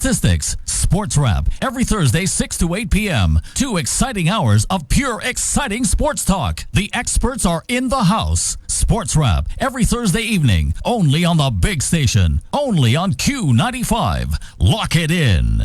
Statistics, Sports Wrap, every Thursday 6 to 8 p.m. 2 exciting hours of pure exciting sports talk. The experts are in the house. Sports Wrap, every Thursday evening, only on the big station, only on Q95. Lock it in.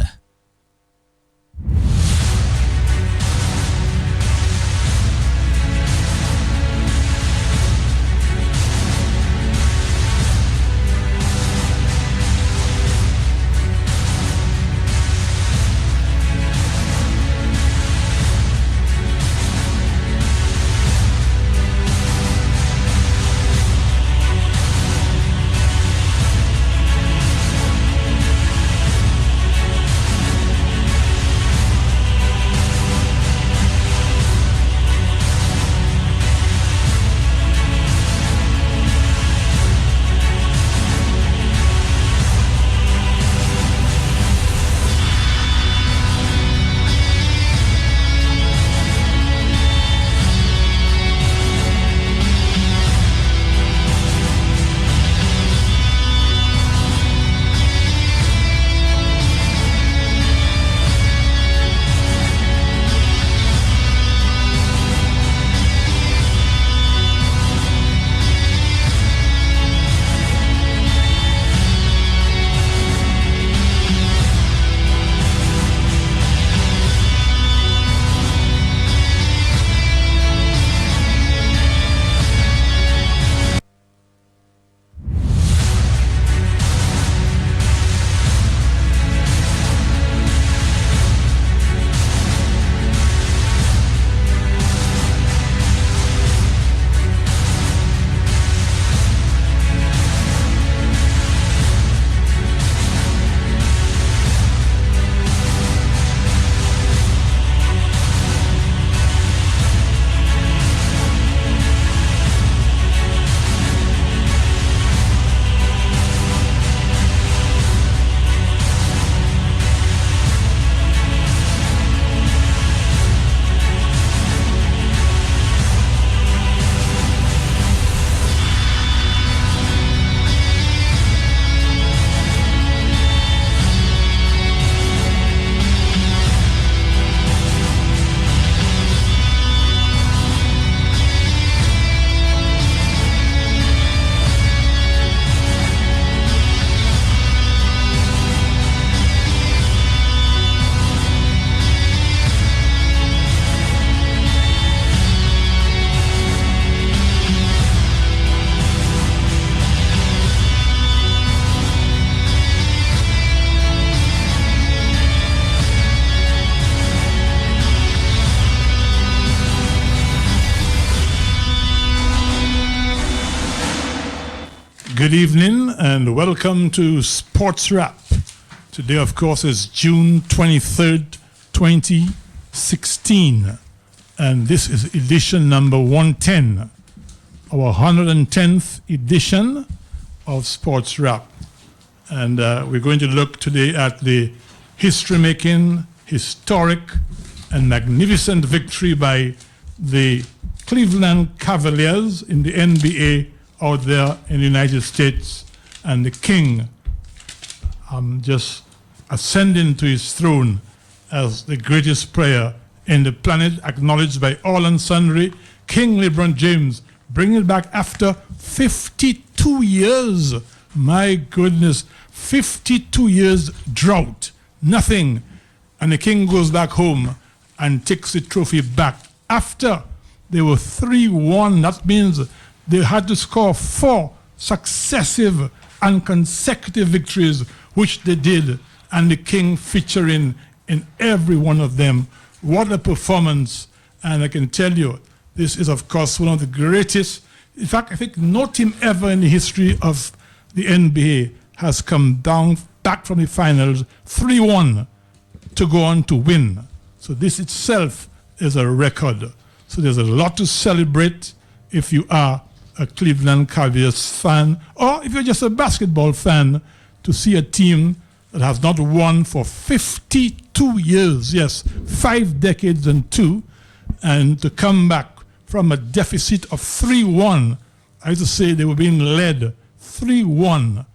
Good evening and welcome to Sports Wrap. Today, of course, is June 23rd, 2016. And this is edition number 110, our 110th edition of Sports Wrap. And we're going to look today at the history-making, historic, and magnificent victory by the Cleveland Cavaliers in the NBA out there in the United States, and the king just ascending to his throne as the greatest player in the planet, acknowledged by all and sundry. King LeBron James bringing it back after 52 years. My goodness, 52 years drought, nothing. And the king goes back home and takes the trophy back after they were 3-1. That means they had to score 4 successive and consecutive victories, which they did, and the king featuring in every one of them. What a performance. And I can tell you, this is, of course, one of the greatest. In fact, I think no team ever in the history of the NBA has come down back from the finals 3-1 to go on to win. So this itself is a record. So there's a lot to celebrate if you are a Cleveland Cavaliers fan, or if you're just a basketball fan, to see a team that has not won for 52 years, yes, 5 decades and 2, and to come back from a deficit of 3-1. I used to say they were being led 3-1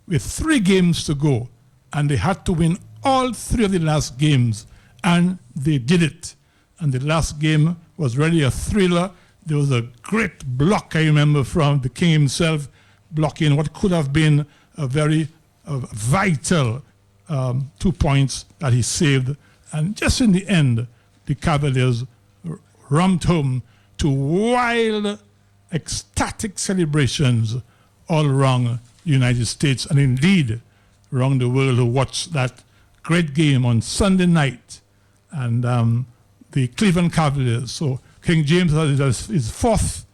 with 3 games to go, and they had to win all 3 of the last games, and they did it. And the last game was really a thriller. There was a great block, I remember, from the king himself, blocking what could have been a very vital 2 points that he saved. And just in the end, the Cavaliers romped home to wild, ecstatic celebrations all around the United States and indeed around the world who watched that great game on Sunday night. And the Cleveland Cavaliers. So King James has his fourth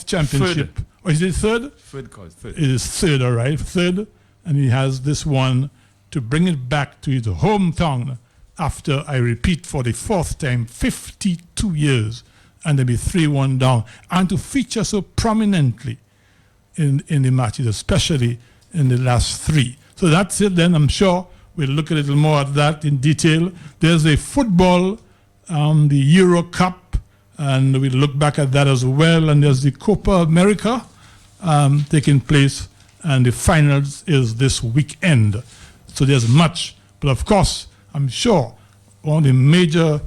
championship. Third. Or is it third? Third. It is third, all right. Third. And he has this one to bring it back to his hometown after, I repeat, for the 4th time, 52 years, and they'll be 3-1 down. And to feature so prominently in the matches, especially in the last 3. So that's it then. I'm sure we'll look a little more at that in detail. There's a football, the Euro Cup, and we'll look back at that as well. And there's the Copa America taking place, and the finals is this weekend. So there's much. But of course, I'm sure one of the major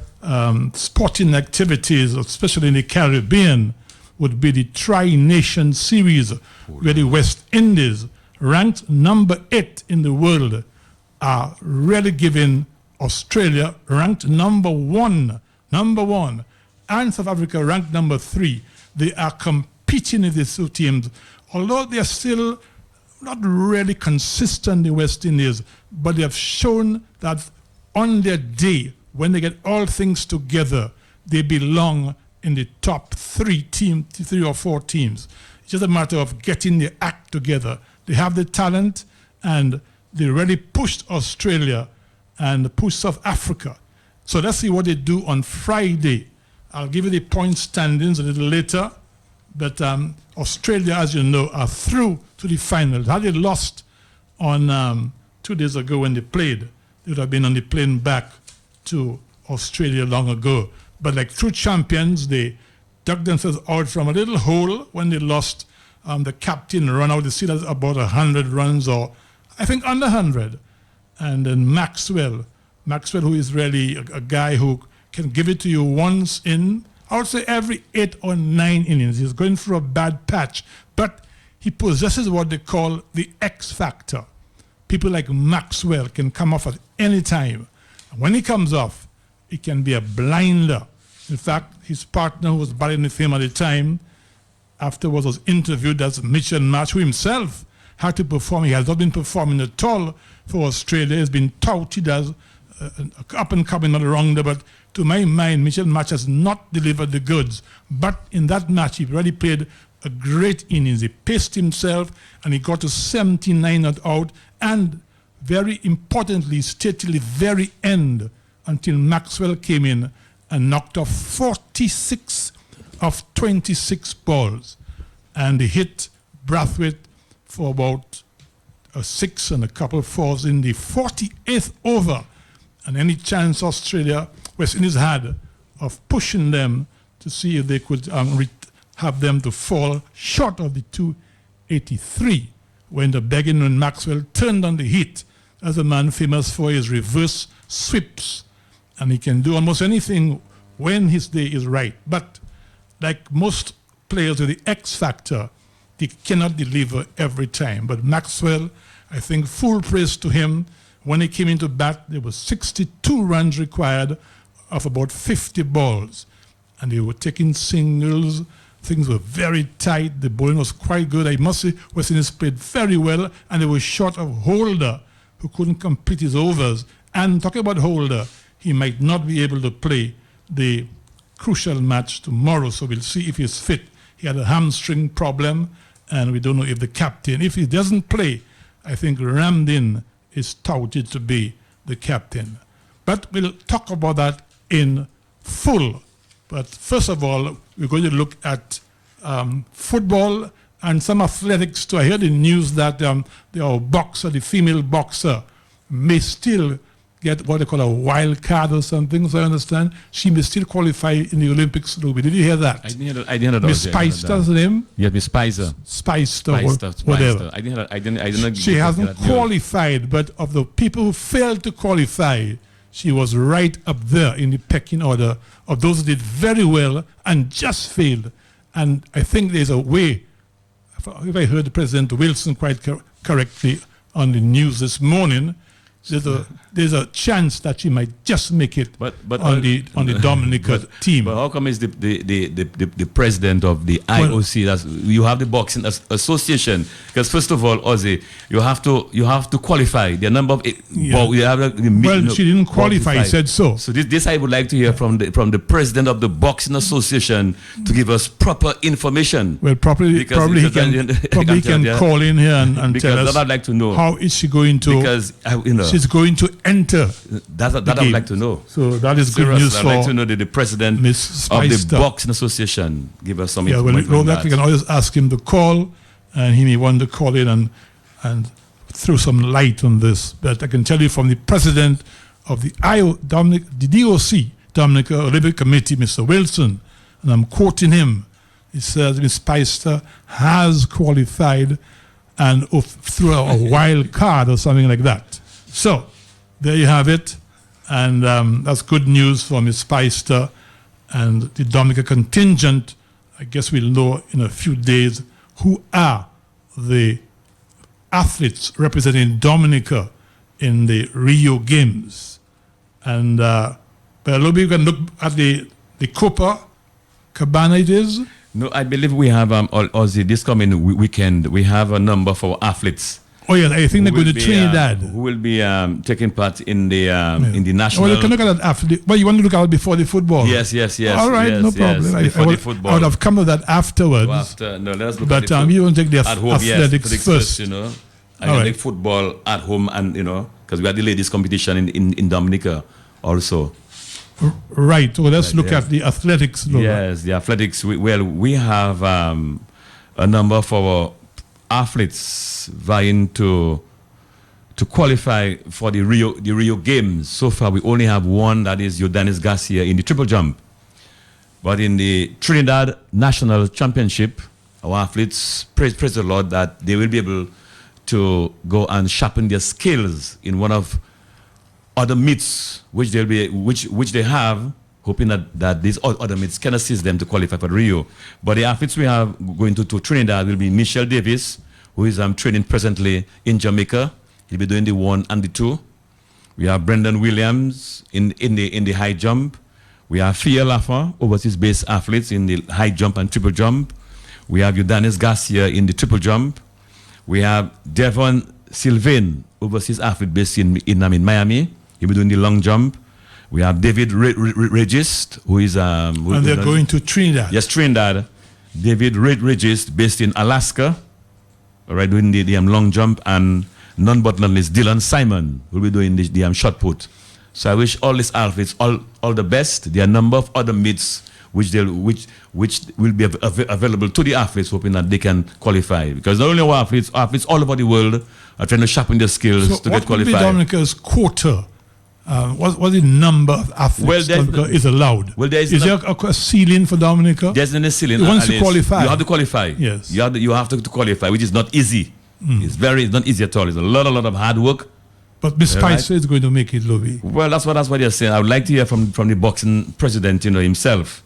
sporting activities, especially in the Caribbean, would be the Tri-Nation Series, where the West Indies, ranked number 8 in the world, are really giving Australia, ranked number one, and South Africa, ranked number 3. They are competing in these 2 teams, although they are still not really consistent, the West Indies, but they have shown that on their day, when they get all things together, they belong in the top 3 or 4 teams. It's just a matter of getting their act together. They have the talent, and they really pushed Australia and pushed South Africa. So let's see what they do on Friday. I'll give you the point standings a little later. But Australia, as you know, are through to the finals. Had they lost on 2 days ago when they played, they would have been on the plane back to Australia long ago. But like true champions, they dug themselves out from a little hole when they lost the captain run out. They see that about 100 runs, or I think under 100. And then Maxwell, who is really a guy who can give it to you once in, I would say, every 8 or 9 innings. He's going through a bad patch, but he possesses what they call the X factor. People like Maxwell can come off at any time. And when he comes off, it can be a blinder. In fact, his partner, who was battling with him at the time, afterwards was interviewed as Mitchell Marsh, who himself had to perform. He has not been performing at all for Australia. He's been touted as up-and-coming, not wrong there, but to my mind, Mitchell Marsh has not delivered the goods. But in that match, he already played a great innings. He paced himself, and he got to 79 not out, and very importantly, stayed till the very end until Maxwell came in and knocked off 46 of 26 balls. And he hit Brathwaite for about a 6 and a couple of 4s in the 48th over. And any chance Australia, West Indies had of pushing them to see if they could have them to fall short of the 283 when the begging when Maxwell turned on the heat as a man famous for his reverse sweeps. And he can do almost anything when his day is right. But like most players with the X factor, they cannot deliver every time. But Maxwell, I think, full praise to him. When he came into bat, there was 62 runs required of about 50 balls. And they were taking singles. Things were very tight. The bowling was quite good. I must say, West Indies played very well. And they were short of Holder, who couldn't complete his overs. And talking about Holder, he might not be able to play the crucial match tomorrow. So we'll see if he's fit. He had a hamstring problem, and we don't know if the captain, if he doesn't play, I think Ramdin is touted to be the captain. But we'll talk about that in full. But first of all, we're going to look at football and some athletics too. I heard in the news that the female boxer, may still get what they call a wild card or something, so I understand she may still qualify in the Olympics. Ruby, did you hear that? I didn't hear that. Miss Spicer's name? Yeah, Miss Spicer. Spicer, whatever. I didn't. She hasn't qualified, but of the people who failed to qualify, she was right up there in the pecking order of those who did very well and just failed. And I think there's a way, if I heard President Wilson quite correctly on the news this morning, there's a chance that she might just make it on the Dominica team. But how come is the president of the IOC? You have the boxing association, because first of all, Ozzy, you have to qualify. The number of she didn't qualify. He said so. So this I would like to hear from the president of the boxing association to give us proper information. Well, probably he can call in here and tell us. I'd like to know how is she going to? Because she's going to enter. That I'd like to know. So that is good news I'd for like to know the president of the boxing association. Give us some information. Well, we can always ask him to call, and he may want to call in and throw some light on this. But I can tell you from the president of the DOC, Dominica Olympic Committee, Mr. Wilson, and I'm quoting him. He says Ms. Spicer has qualified and through a wild card or something like that. So there you have it, and that's good news for Ms. Spicer and the Dominica contingent. I guess we'll know in a few days who are the athletes representing Dominica in the Rio Games. And but we can look at the Copa Cabana it is. No, I believe we have Ozzy, this coming weekend. We have a number for athletes. Oh yeah, I think they're going to Trinidad. Who will be taking part in the national? Well, you can look at that after. Well, you want to look at it before the football? Yes. All right, no problem. I would have come to that afterwards. No, let us look at it. You want to take the athletics first. I like football at home, and because we had the ladies competition in Dominica also. Right. So let's look at the athletics. Yes, the athletics. We have a number of our athletes vying to qualify for the Rio Games. So far, we only have one, that is Jordanis Garcia in the triple jump. But in the Trinidad National Championship, our athletes praise the Lord that they will be able to go and sharpen their skills in one of other meets which they have, hoping that these other meets can assist them to qualify for Rio. But the athletes we have going to Trinidad will be Michelle Davis, who is training presently in Jamaica. He'll be doing the 1 and the 2. We have Brendan Williams in the high jump. We have Fia Laffa, overseas-based athletes in the high jump and triple jump. We have Jordanis Garcia in the triple jump. We have Devon Sylvain, overseas athlete based in Miami. He'll be doing the long jump. We have David Regis, who is... and they're going to Trinidad. Yes, Trinidad. David Regis, based in Alaska. All right, doing the long jump. And none but none is Dylan Simon, who will be doing the shot put. So I wish all these athletes all the best. There are a number of other meets which will be available to the athletes, hoping that they can qualify. Because not only our athletes all over the world are trying to sharpen their skills to get qualified. What would be Dominica's quota? What the number of athletes is allowed? Well, is there a ceiling for Dominica? There's no ceiling. Once you qualify, you have to qualify. Yes, you have to qualify, which is not easy. It's not easy at all. It's a lot of hard work. But Ms. Spicer is going to make it, Louis. Well, that's what they're saying. I would like to hear from the boxing president, himself.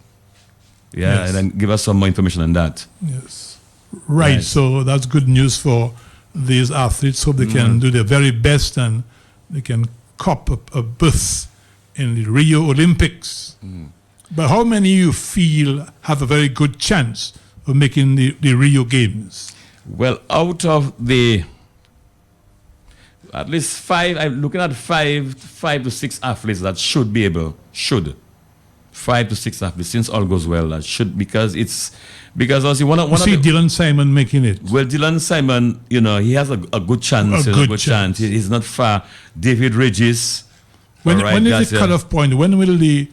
Yeah, yes. And then give us some more information on that. Yes, right. So that's good news for these athletes. Hope they can do their very best and they can cop a berth in the Rio Olympics. But how many you feel have a very good chance of making the Rio Games? Well, out of at least 5, I'm looking at 5 to 6 athletes that should be able, 5 to 6 athletes, since all goes well, that should, because also one of Dylan Simon making it. Well, Dylan Simon, he has a good chance. A good chance. He's not far. David Regis. When is the cutoff point? When will the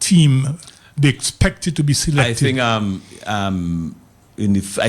team be expected to be selected? I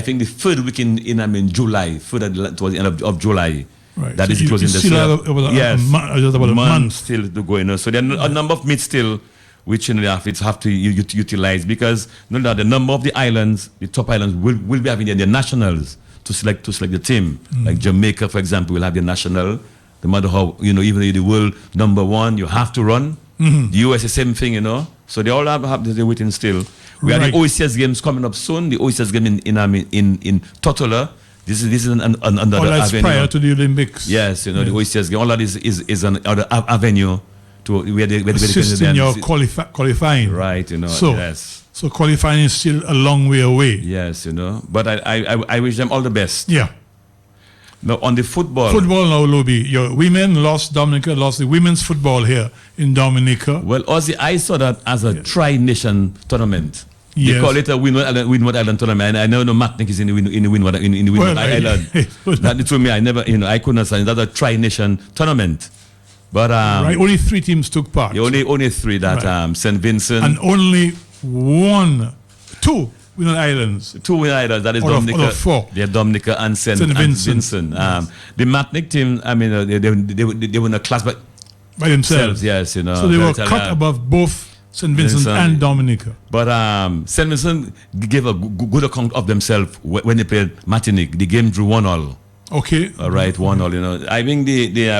think the third week in July, towards the end of July, Right. That So is you closing the still sale. have about Yes, just about a month. still to go. So there are a number of meets still which the athletes have to utilize, because the number of the islands, the top islands, will be having their nationals to select the team. Like Jamaica, for example, will have their national. No matter how, even though the world number one, you have to run. The US, the same thing, So they all have they're waiting still. We have the OCS games coming up soon. The OCS game in Totola. This is another that's avenue. prior to the Olympics. Yes, the OCS game. All that is another avenue to where they Assisting your qualifying. Right, So, yes. So qualifying is still a long way away. Yes, But I wish them all the best. Yeah. Now on the football. Football now, Luby. Your women Dominica lost the women's football here in Dominica. Well, Ozzy, I saw that as a tri-nation tournament. They Yes. call it a Windward Island tournament. I know Martinique is in the Windward Island. That to me, I couldn't understand. That's a tri-nation tournament. But right, only 3 teams took part. only 3 that Right. St. Vincent. And only 2 Windward Islands. 2 Windward Islands. That is Out of Dominica. 4. They're Dominica and St. Vincent. Yes. The Martinique team. They were in a class by themselves. Yes, So they were cut above both St. Vincent and Dominica. But St. Vincent gave a good account of themselves when they played Martinique. The game drew 1-1. Okay. All right, 1-1. I think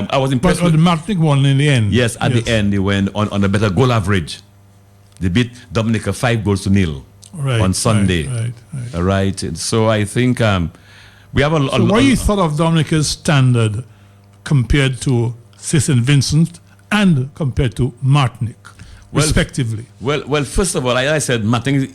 I was impressed. But the Martinique won in the end. Yes, at the end they went on a better goal average. They beat Dominica 5-0 Right, on Sunday. Right. All right. So I think we have a lot. So what you thought of Dominica's standard compared to St. Vincent and compared to Martinique, respectively? Well, first of all, I said Martinique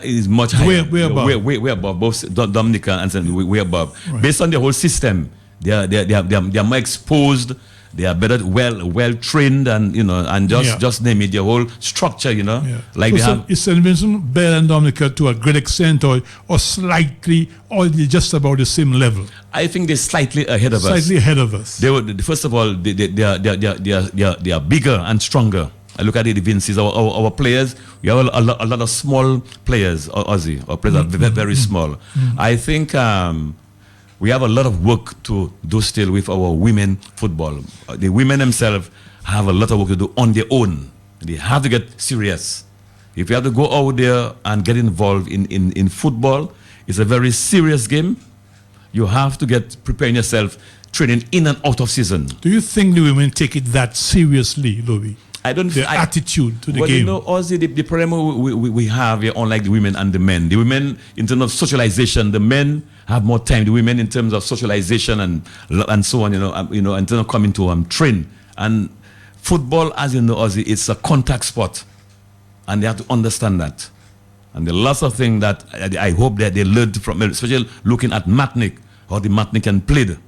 is much higher. Way above. Way above. Both Dominica and St. way above. Right. Based on the whole system, they are more exposed. They are better, well trained, and and just name it, the whole structure, Yeah. Like so they have. Is St. Vincent better than Dominica to a great extent, or slightly, or just about the same level? I think they're slightly ahead of us. Slightly ahead of us. They were first of all they are bigger and stronger. I look at the Vinces, our players. We have a lot of small players, Aussie, or players are very small. I think we have a lot of work to do still with our women football. The women themselves have a lot of work to do on their own. They have to get serious. If you have to go out there and get involved in football, it's a very serious game. You have to get preparing yourself, training in and out of season. Do you think the women take it that seriously, Louis? I don't. Their attitude to the well, game. Ozzy, the problem we have here, unlike the women and the men. The women, in terms of socialization, the men have more time. The women, in terms of socialization and so on, in terms of coming to train. And football, as you know, Ozzy, it's a contact sport, and they have to understand that. And there are lots of things that I hope that they learned from, especially looking at Martinique, how the Martinican played.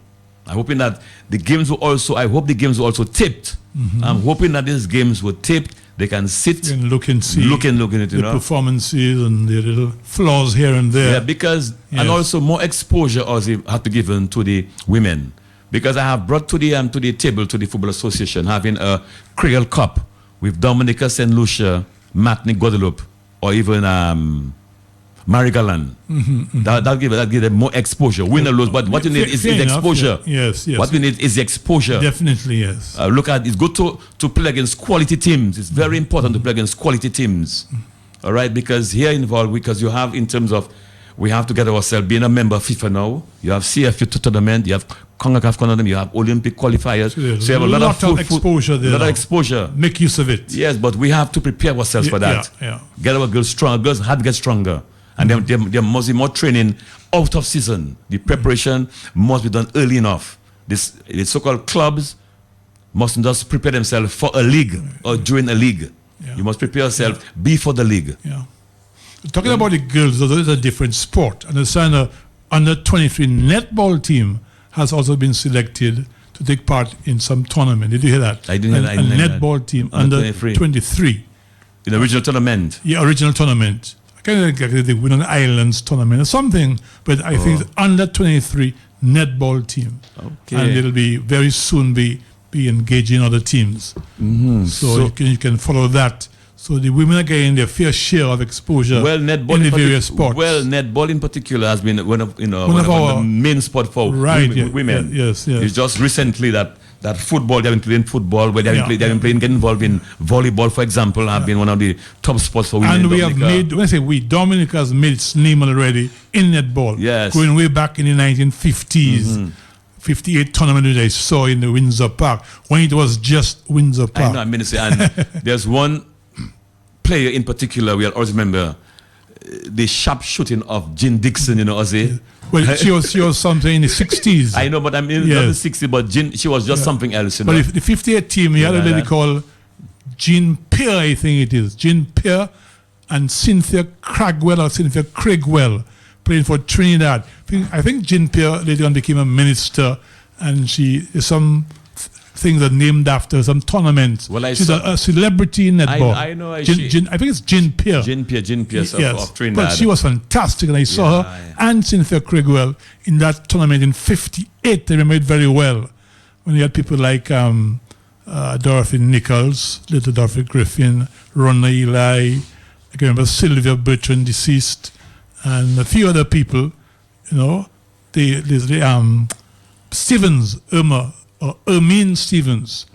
I'm hoping that the games were also. I hope the games were also taped. I'm hoping that these games were taped. They can sit and look and see, look at it, the performances and the little flaws here and there. Yeah, because and also more exposure also have to be given to the women. Because I have brought to the table to the Football Association having a Creole Cup with Dominica, St. Lucia, Martinique, Guadeloupe, or even Marigaland. That give them more exposure. Win or lose, but what you need is exposure. Yes. What we need is the exposure. Definitely, yes. Look at it's good to play against quality teams. It's very important to play against quality teams. All right, because here involved, because you have in terms of we have to get ourselves being a member of FIFA now. You have CFU tournament. You have CONCACAF tournament. You have Olympic qualifiers. So you have a lot of exposure there. A lot of exposure. Make use of it. Yes, but we have to prepare ourselves for that. Yeah. Get our girls strong. Girls have to get stronger. And there must be more training out of season. The preparation must be done early enough. The so-called clubs mustn't just prepare themselves for a league or during a league. Yeah. You must prepare yourself before the league. Yeah. Talking about the girls, though, it's a different sport. And the under 23 netball team has also been selected to take part in some tournament. Did you hear that? I didn't hear that. A netball team under 23. In the regional tournament? Yeah, original tournament. Kind of the Windward Islands tournament or something, but I think it's under 23 netball team. Okay. And it'll be very soon be engaging other teams. So you can follow that. So the women are getting their fair share of exposure Well, netball in the various sports. Well, netball in particular has been one of our the main sport for women. Yes. It's just recently that football, they have been playing football, where they have been playing, get involved in volleyball, for example, have been one of the top sports for women. And we have made, when I say we, Dominica has made its name already in netball. Yes. Going way back in the 1950s. 58 tournament which I saw in the Windsor Park when it was just Windsor Park. I know, I mean to say, and there's one player in particular we always remember, the sharp shooting of Jean Dixon, Ozzy. Well, she was something in the 60s. I know, but I mean, not the 60s, but she was just something else, But the 58 team, you had a lady called Jean Pierre, I think it is. Jean Pierre and Cynthia Craigwell playing for Trinidad. I think Jean Pierre later on became a minister, and some things are named after some tournaments. Well, she's a celebrity in netball. I know. I think it's Jean Pierre. Jean Pierre of Trinidad. But she was fantastic, and I saw her and Cynthia Craigwell in that tournament in 58. I remember it very well. When you had people like Dorothy Nichols, little Dorothy Griffin, Ronna Eli, I can remember Sylvia Bertrand, deceased, and a few other people, Stevens, Ermine Stevens,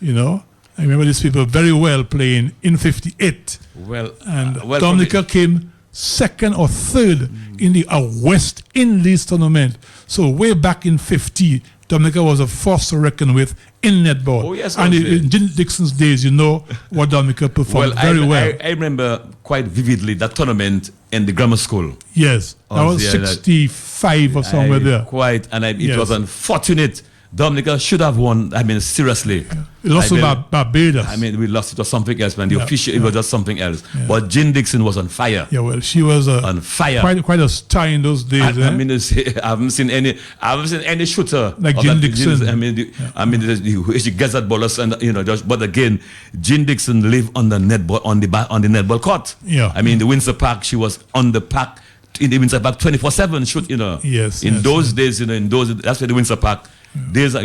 I remember these people very well playing in 58. And Dominica came second or third in the West Indies tournament. So way back in 50, Dominica was a force to reckon with in netball. Oh, yes, and in Jim Dixon's days, what Dominica performed very well. I remember quite vividly that tournament in the grammar school. Yes, that was 65 or somewhere there. Quite, and it was unfortunate. Dominica should have won. I mean, seriously. We lost to Barbados. I mean, we lost it to something else, man. The official, it was just something else. Yeah. But Jean Dixon was on fire. Yeah, well, she was on fire. Quite a star in those days. I mean, I haven't seen any shooter like Jean Dixon. She gets that ball, and but again, Jean Dixon lived on the netball on the netball court. Yeah. I mean, the Windsor Park, she was on the park. In the Windsor Park 24/7 shoot, Yes. In those days, that's where the Windsor Park. Days,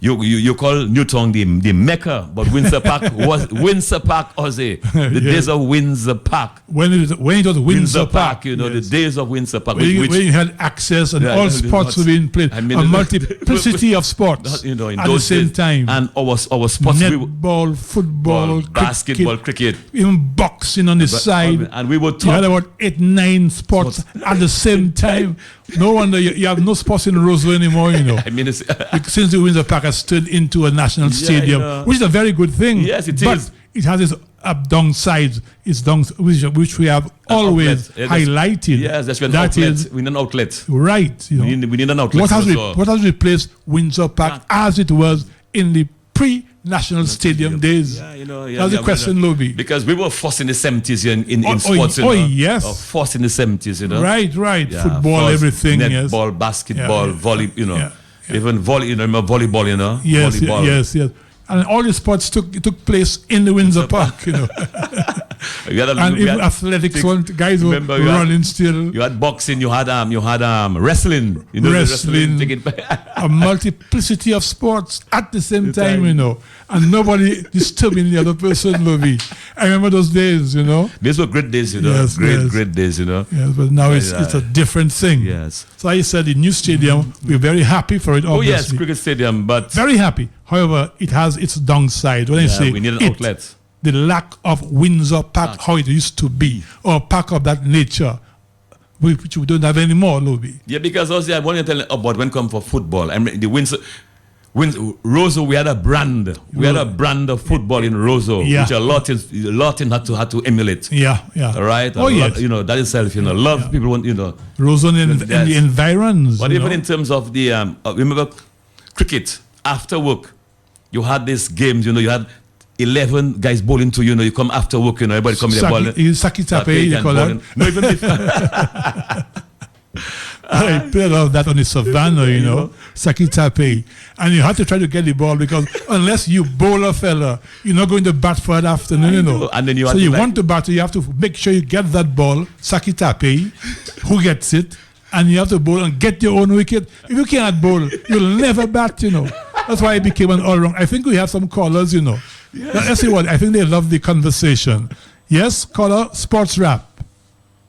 you call Newtown the Mecca, but Windsor Park was Windsor Park, Ozzy. The days of Windsor Park. When it was Windsor Park, the days of Windsor Park. When you had access and all sports were being played, a multiplicity of sports in at the same time. And our sports, netball, football, basketball, cricket, even boxing on the side. And we were taught. You had about 8-9 sports at the same time. No wonder you have no sports in Roseville anymore, I mean, since the Windsor Park has turned into a national stadium, which is a very good thing. Yes, it but is. It has its downsides, which we have always highlighted. Yes, that's an outlet. We need an outlet. Right. We need an outlet. What has replaced Windsor Park as it was in the pre-national stadium days? That's the question, Lobby. Because we were forced in the 70s in sports. Yes. Forced in the 70s, Right. Yeah, football, everything. Netball, basketball, volley, even volley, volleyball, Yes, volleyball. yes. And all the sports took place in the Windsor Park, and even athletics, guys were running still. You had boxing, you had wrestling, wrestling, a multiplicity of sports at the same time, and nobody disturbing the other person, Lovey. I remember those days, These were great days, Yes, great days, Yes, but now it's a different thing. Yes. So I said the new stadium, we're very happy for it, obviously. Oh yes, cricket stadium, but very happy. However, it has its downside. When I say we need an outlet. The lack of Windsor Park, how it used to be, or a park of that nature, which we don't have anymore, Lobby. Yeah, because also I want to tell you about when it comes for football. I mean, the Windsor, Roseau, we had a brand. We had a brand of football in Roseau, which a lot had to emulate. Yeah. All right. Yes. That itself, a lot of people want, Roseau and the environs. But even in terms of the, remember, cricket after work, you had these games. You had 11 guys bowling to you come after work. Everybody come in the ball. Sakitape, you call that. No, even if. I played all of that on the savannah, Sakitape. And you have to try to get the ball because unless you bowl a fella, you're not going to bat for that afternoon, And then you want to bat, you have to make sure you get that ball, Sakitape, who gets it, and you have to bowl and get your own wicket. If you cannot bowl, you'll never bat, That's why it became an all-round. I think we have some callers, Let's see what. I think they love the conversation. Yes, caller, Sports Rap.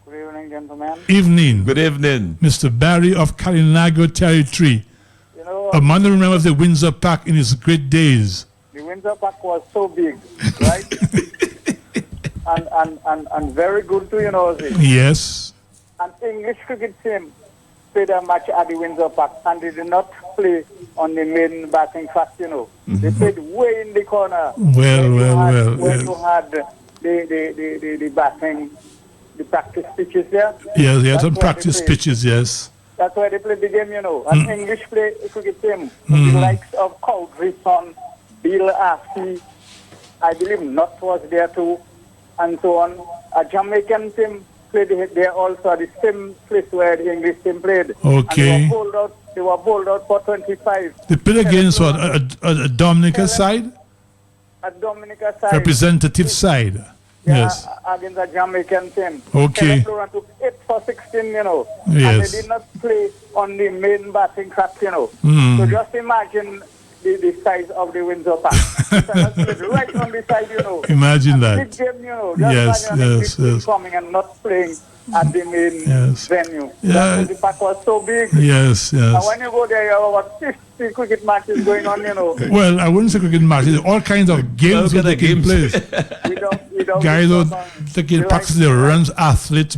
Good evening, gentlemen. Evening. Good evening. Mr. Barry of Kalinago Territory. You know, A man who remembers the Windsor Park in his great days. the Windsor Park was so big, right? and very good too, you know. Yes. An English cricket team played a match at the Windsor Park, and they did not play on the main batting track, you know. They played way in the corner. Well. Where you had the batting, the practice pitches there. Yes, he had That's some where practice they played. pitches, yes. That's why they played the game, you know. An English cricket team with the likes of Cowdrey Son, Bill Arcee, I believe Nutt was there too, and so on. A Jamaican team played there also at the same place where the English team played. Okay. And they were bowled out for 25. They played against what? A Dominica side? At Dominica side. Representative side. Yeah, Yes. against a Jamaican team. Okay. Kevin took 8 for 16, you know. Yes. And they did not play on the main batting track, you know. So just imagine the size of the Windsor Park. Right on the side, you know. Imagine And that. big game, you know. Just Yes, imagine a big yes, team yes. coming and not playing at the main Yes. venue. Yeah. That's why the park was so big. Yes, And yes. when you go there, you have about 50 cricket matches going on, you know. Well, I wouldn't say cricket matches. All kinds of games All were kinds of taking games. place. Without Guys the were soccer, taking the practice, likes they of- runs, athletes,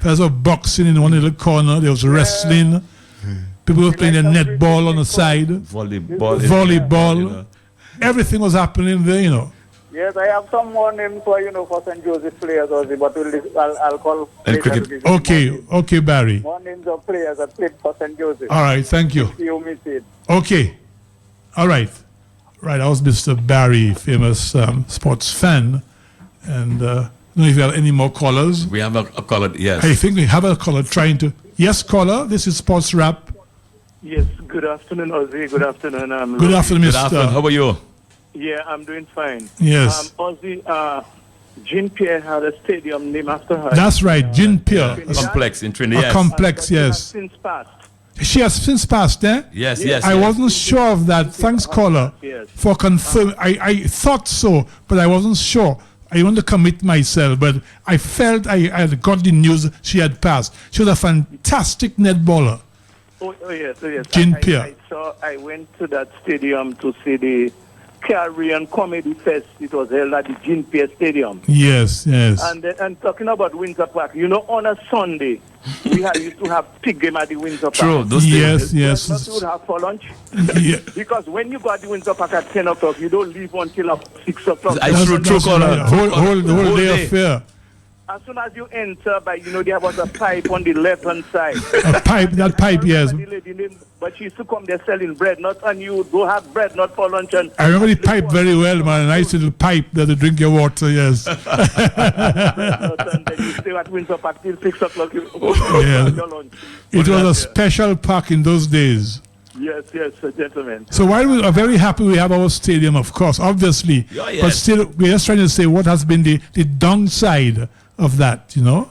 there's a boxing in one little corner, there was wrestling. People were playing the netball on the side, Volleyball. volleyball. You know. Everything was happening there, you know. Yes, I have some more names for, you know, for St. Joseph players, Ozzy, but I'll call And later cricket. to give you Okay, Barry. more names of players that played for St. Joseph. All right, thank you. You miss it. Okay. All right. Right, that was Mr. Barry, famous sports fan. And I don't know if you have any more callers. We have a caller, yes. I think we have a caller trying to... Yes, caller, this is Sports Rap. Yes, good afternoon, Ozzy. Good afternoon. Good afternoon, Good afternoon. How Mr. are you? Yeah, I'm doing fine. Yes. Ozzy, Jean-Pierre had a stadium named after her. That's right, Jean Pierre. Complex in A Trinidad. Yes. complex, But she has yes. since passed. She has since passed, eh? Yes. I wasn't sure of that. Thanks, caller, Yes. for confirming. I thought so, but I wasn't sure. I want to commit myself, but I felt I had got the news she had passed. She was a fantastic netballer. Oh yes. Jean-Pierre. I went to that stadium to see the Caribbean Comedy Fest. It was held at the Jean-Pierre Stadium. Yes. And talking about Windsor Park, you know, on a Sunday, we used to have pig game at the Windsor Park. True. Those days. Yes. What you would have for lunch? Yeah. Because when you go at the Windsor Park at 10 o'clock, you don't leave until 6 o'clock. True That's caller. right. Whole Whole day day. affair. As soon as you enter, there was a pipe on the left-hand side. A pipe, that pipe, yes. The lady named, but she used to come there selling bread, and you don't have bread, not for lunch. And I remember the pipe very well, man. A nice little pipe there to drink your water, yes. and then you stay at Windsor Park till 6 o'clock. You Yeah. your lunch. It was a special park in those days. Yes, gentlemen. So while we are very happy we have our stadium, of course, obviously, Yeah, yes. but still we're just trying to say what has been the downside of that, you know?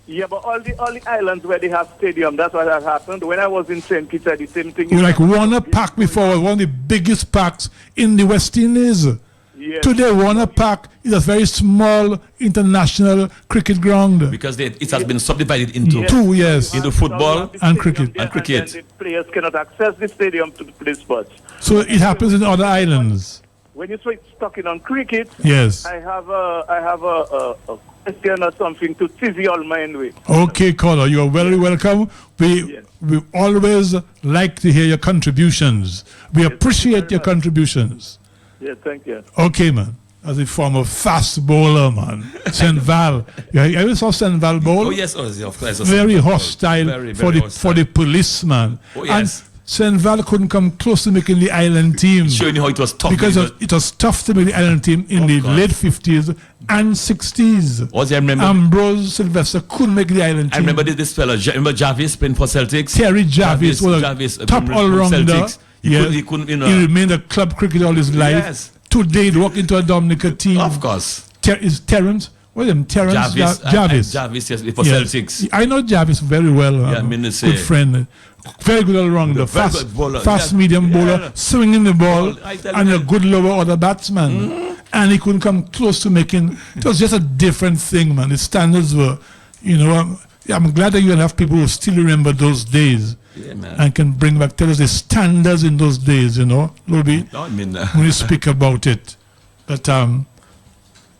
Yeah, but all the islands where they have stadium, that's what has happened. When I was in St. Kitts, the same thing. We like Warner Park before was one of the biggest parks in the West Indies. Yes. Today, Warner Park is a very small international cricket ground. Because it has been subdivided into Yes. Two, yes. into football The and stadium cricket. there, And cricket. then the players cannot access the stadium to play sports. So it happens in other islands. When you start talking on cricket, Yes. I have a question or something to tease your mind with. Okay, caller, you are very welcome. We always like to hear your contributions. We appreciate your contributions. Yeah, thank you. Okay, man. As a former fast bowler, man. St. Val. You ever saw St. Val bowl? Oh yes, of course. Very hostile Very, for very the hostile. for the policeman. Oh, yes. And St. Val couldn't come close to making the island team Showing you how it was tough. because it was tough to make the island team in the course. late 50s and 60s. Also, I remember. Ambrose Sylvester couldn't make the island team. I remember this fella. Remember Jarvis playing for Celtics. Terry Jarvis was a top from all-rounder. Celtics. Yes. He couldn't, you know. He remained a club cricketer all his life. Yes. Today, he walked into a Dominica team. Of course. Is Terrence? What is him? Terrence Jarvis. Jarvis. Jarvis, yes, for Yes. Celtics. I know Jarvis very well. Yeah, I mean to say. Good friend. Very good all-rounder. Very Fast, good bowler. fast Yeah. medium bowler, Yeah. swinging the ball, I tell and you. a good lower order batsman. and he couldn't come close to making. It was just a different thing, man. The standards were, I'm glad that you have people who still remember those days. Yeah, man. And can tell us the standards in those days, Lobby, when you speak about it. But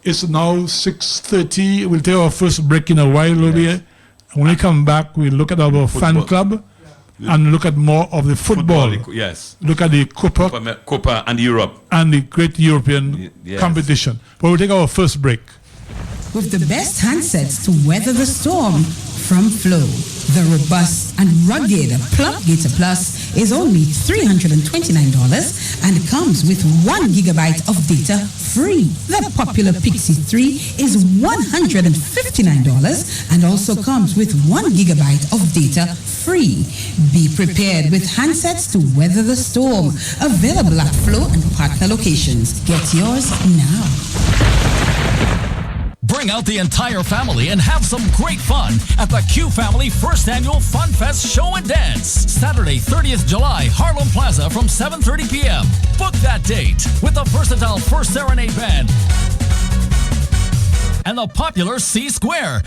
it's now 6:30. We'll take our first break in a while, Lobby. Yes. When we come back, we'll look at our fan club and look at more of the football. Yes. Look at the Copa and Europe. And the great European competition. But we'll take our first break. With the best handsets to weather the storm from Flow. The robust and rugged Plug Gator Plus is only $329 and comes with 1 gigabyte of data free. The popular Pixie 3 is $159 and also comes with 1 gigabyte of data free. Be prepared with handsets to weather the storm. Available at Flow and partner locations. Get yours now. Bring out the entire family and have some great fun at the Q Family First Annual Fun Fest Show and Dance. Saturday, 30th July, Harlem Plaza from 7:30 p.m. Book that date with the versatile First Serenade Band and the popular C Square.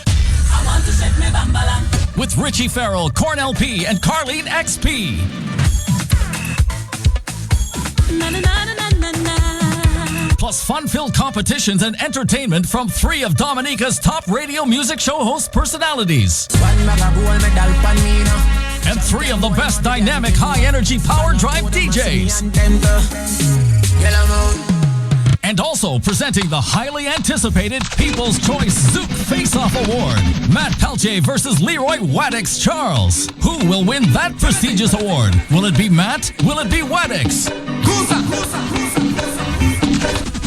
I want to set me bambala. With Richie Farrell, Cornell P, and Carlene XP. Na, na, na, na, na, na. Plus fun-filled competitions and entertainment from 3 of Dominica's top radio music show host personalities. And 3 of the best dynamic high-energy power drive DJs. And also presenting the highly anticipated People's Choice Zook Face-Off Award. Matt Peltier versus Leroy Waddix Charles. Who will win that prestigious award? Will it be Matt? Will it be Waddix?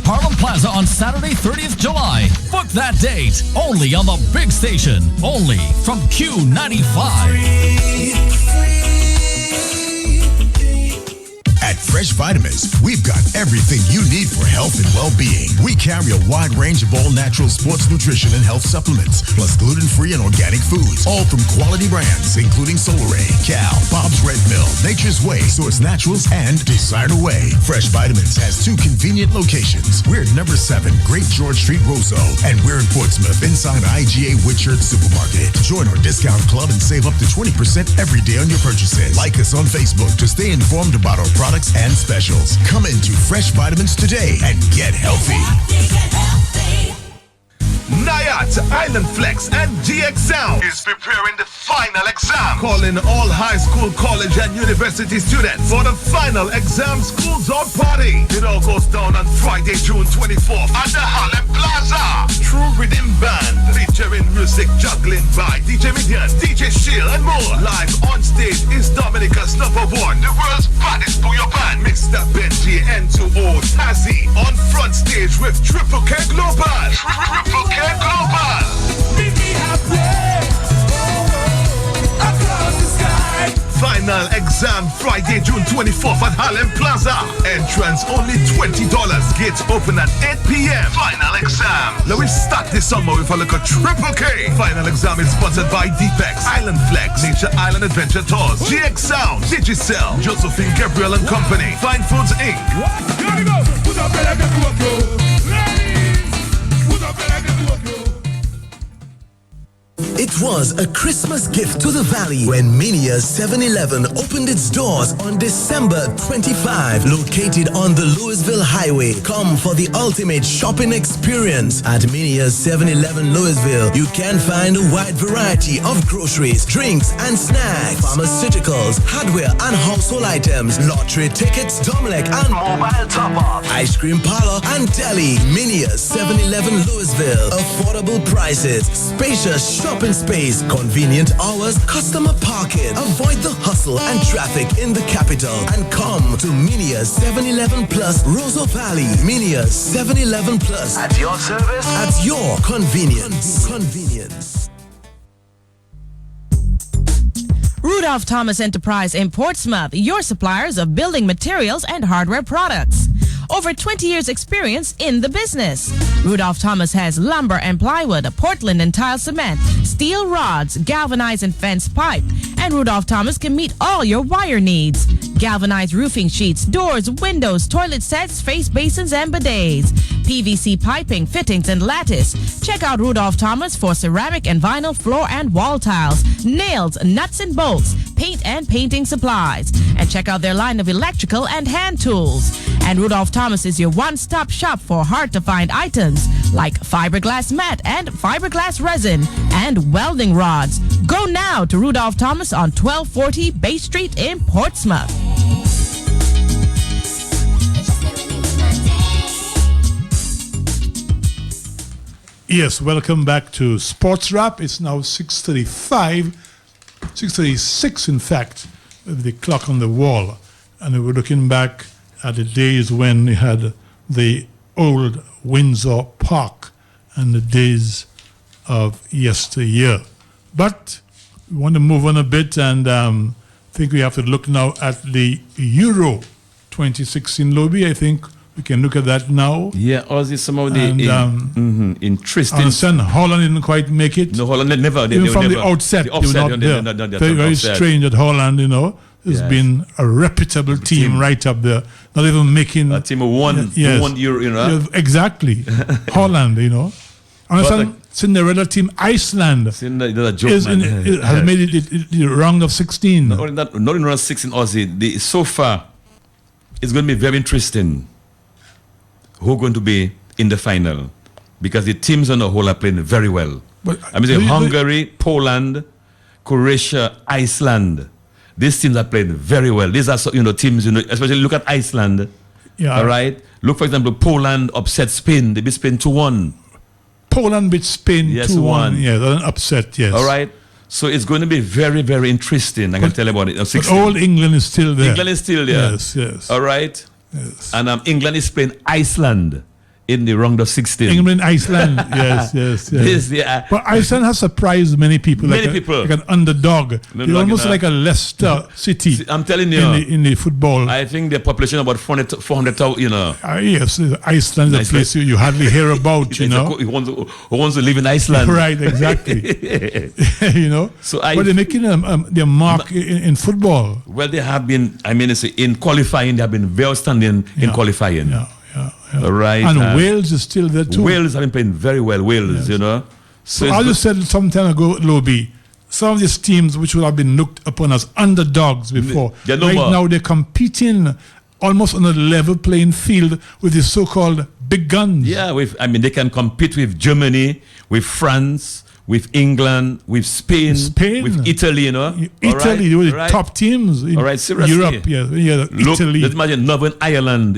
Harlem Plaza on Saturday, 30th July. Book that date. Only on the big station. Only from Q95. At Fresh Vitamins, we've got everything you need for health and well-being. We carry a wide range of all-natural sports nutrition and health supplements, plus gluten-free and organic foods, all from quality brands, including Solaray, Cal, Bob's Red Mill, Nature's Way, Source Naturals, and Desired Away. Fresh Vitamins has 2 convenient locations. We're at number 7, Great George Street, Roseau, and we're in Portsmouth, inside IGA Whitchurch Supermarket. Join our discount club and save up to 20% every day on your purchases. Like us on Facebook to stay informed about our products and specials. Come into Fresh Vitamins today and get healthy. NIAT, Island Flex, and GX Sound is preparing the final exam. Calling all high school, college, and university students for the final exam school zone party. It all goes down on Friday, June 24th at the Harlem Plaza. True Rhythm Band featuring music juggling by DJ Midian, DJ Shield, and more. Live on stage is Dominica's #1, the world's baddest booyah band, Mr. Benji N2O Tazzy, on front stage with Triple K Global. Triple K Global. Final exam Friday, June 24th at Harlem Plaza. Entrance only $20. Gates open at 8 p.m. Final exam. Now we start this summer with a look at Triple K. Final exam is sponsored by Deepex, Island Flex, Nature Island Adventure Tours, GX Sound, Digicel, Josephine Gabriel and Company, Fine Foods Inc. Here we go. Put up better get to work, yo. Ladies, put up better get to work, yo. It was a Christmas gift to the Valley when Minia's 7-Eleven opened its doors on December 25, located on the Louisville Highway. Come for the ultimate shopping experience. At Minia's 7-Eleven Louisville, you can find a wide variety of groceries, drinks, and snacks, pharmaceuticals, hardware and household items, lottery tickets, Domlec and mobile top-up, ice cream parlor, and deli. Minia's 7-Eleven Louisville. Affordable prices, spacious shopping space, convenient hours, customer parking. Avoid the hustle and traffic in the capital and come to Minia's 7-Eleven Plus, Roseau Valley. Minia's 7-Eleven Plus, at your service, at your convenience. Rudolph Thomas Enterprise in Portsmouth, your suppliers of building materials and hardware products. Over 20 years experience in the business. Rudolph Thomas has lumber and plywood, Portland and tile cement, steel rods, galvanized and fence pipe, and Rudolph Thomas can meet all your wire needs. Galvanized roofing sheets, doors, windows, toilet sets, face basins, and bidets. PVC piping, fittings, and lattice. Check out Rudolph Thomas for ceramic and vinyl floor and wall tiles, nails, nuts and bolts, paint and painting supplies. And check out their line of electrical and hand tools. And Rudolph Thomas is your one-stop shop for hard-to-find items like fiberglass mat and fiberglass resin and welding rods. Go now to Rudolph Thomas on 1240 Bay Street in Portsmouth. Yes, welcome back to Sports Wrap. It's now 6:35, 6:36 in fact, with the clock on the wall. And we're looking back at the days when we had the old Windsor Park and the days of yesteryear. But we want to move on a bit, and I think we have to look now at the Euro 2016 lobby. I think we can look at that now. Yeah, Ozzy, some of the interesting. I understand Holland didn't quite make it. No, Holland never. Even from the outset, they were not there. Very strange that Holland, has been a reputable team right up there. Not even making a team who won, won Euro, Yeah, exactly. Holland, Understand? Cinderella team Iceland has made it the round of 16. Not in round of 16, Ozzy. So far, it's going to be very interesting who are going to be in the final, because the teams on the whole are playing very well. But Hungary, Poland, Croatia, Iceland. These teams are playing very well. These are teams, especially look at Iceland. Yeah. All right. Look, for example, Poland upset Spain. They beat Spain 2-1. Poland beat Spain 2-1. Yeah, that's an upset, yes. All right. So it's going to be very, very interesting. I can tell you about it. But all England is still there. England is still there. Yes. All right. Yes. And England is playing Iceland in the round of 16. England, Iceland, yes. But Iceland has surprised many people. Like an underdog. They're almost like a Leicester City. I'm telling you. In the football. I think the population about 400,000, yes, Iceland is a place you hardly hear about, Who wants to live in Iceland. Right, exactly. So but they're making their mark in football. Well, they have been, in qualifying, they have been very outstanding in qualifying. Yeah. All right. And Wales is still there too. Wales have been playing very well, So I just said some time ago, Lobby, some of these teams which would have been looked upon as underdogs before, now they're competing almost on a level playing field with the so-called big guns. Yeah, they can compete with Germany, with France, with England, with Spain, with Italy, Italy, were the top teams in Europe. Italy. Let's imagine Northern Ireland,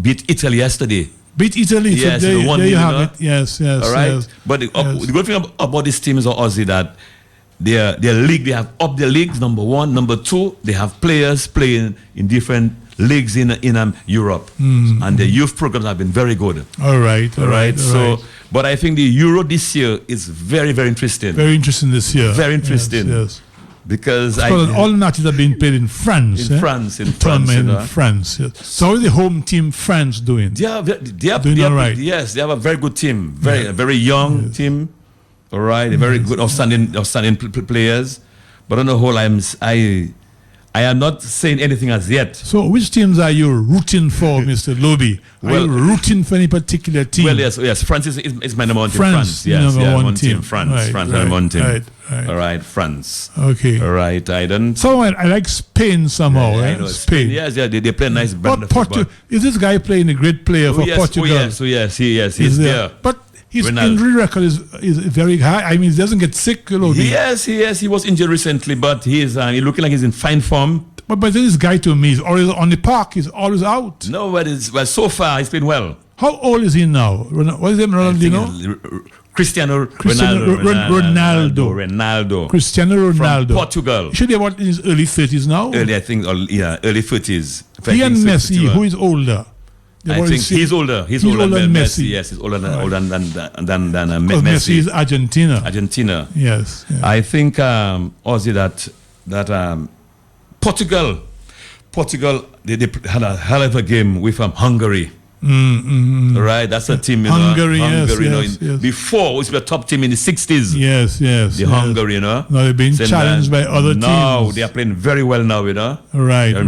beat Italy yesterday. Beat Italy, yes, so there you have it. Yes. All right. Yes. But the good thing about these teams are Ozzy that their league, they have up their leagues, number one. Number two, they have players playing in different leagues in Europe. And the youth programs have been very good. All right. But I think the Euro this year is very, very interesting. Very interesting this year. Very interesting. Yes. Because all matches have been played in France. In France. In France. Yes. So how is the home team France doing? They are doing all right. Yes, they have a very good team. A very young team. All right. Very good, outstanding players. But on the whole, I am not saying anything as yet. So which teams are you rooting for, Mr. Lobby? Are you rooting for any particular team? Well, yes. France is my number one team. France, yes, number one team. France. Right, France, number one team. Right. All right, France. Okay. All right, I don't. So I like Spain somehow. I know. Spain. Yes, they play nice brand of football. Is this guy playing a great player for Portugal? Yes, he's there. But his injury record is very high. He doesn't get sick. Yes, he was injured recently, but he's looking like he's in fine form. But this guy to me is always on the park. He's always out. No, but so far he's been well. How old is he now? What is his name? Ronaldinho? Cristiano Ronaldo. Cristiano Ronaldo. From Portugal. Should be about in his early 30s now? Early 30s. He and Messi, who is older? I think he's older. He's older than Messi. Yes, he's older than Messi. Messi is Argentina. Yes. I think Ozzy that Portugal, they had a hell of a game with Hungary. Right, that's a team. Hungary, yes. Before, it was the top team in the 60s. Yes. Hungary, Now they've been challenged by other teams. Now they are playing very well now, Right. They're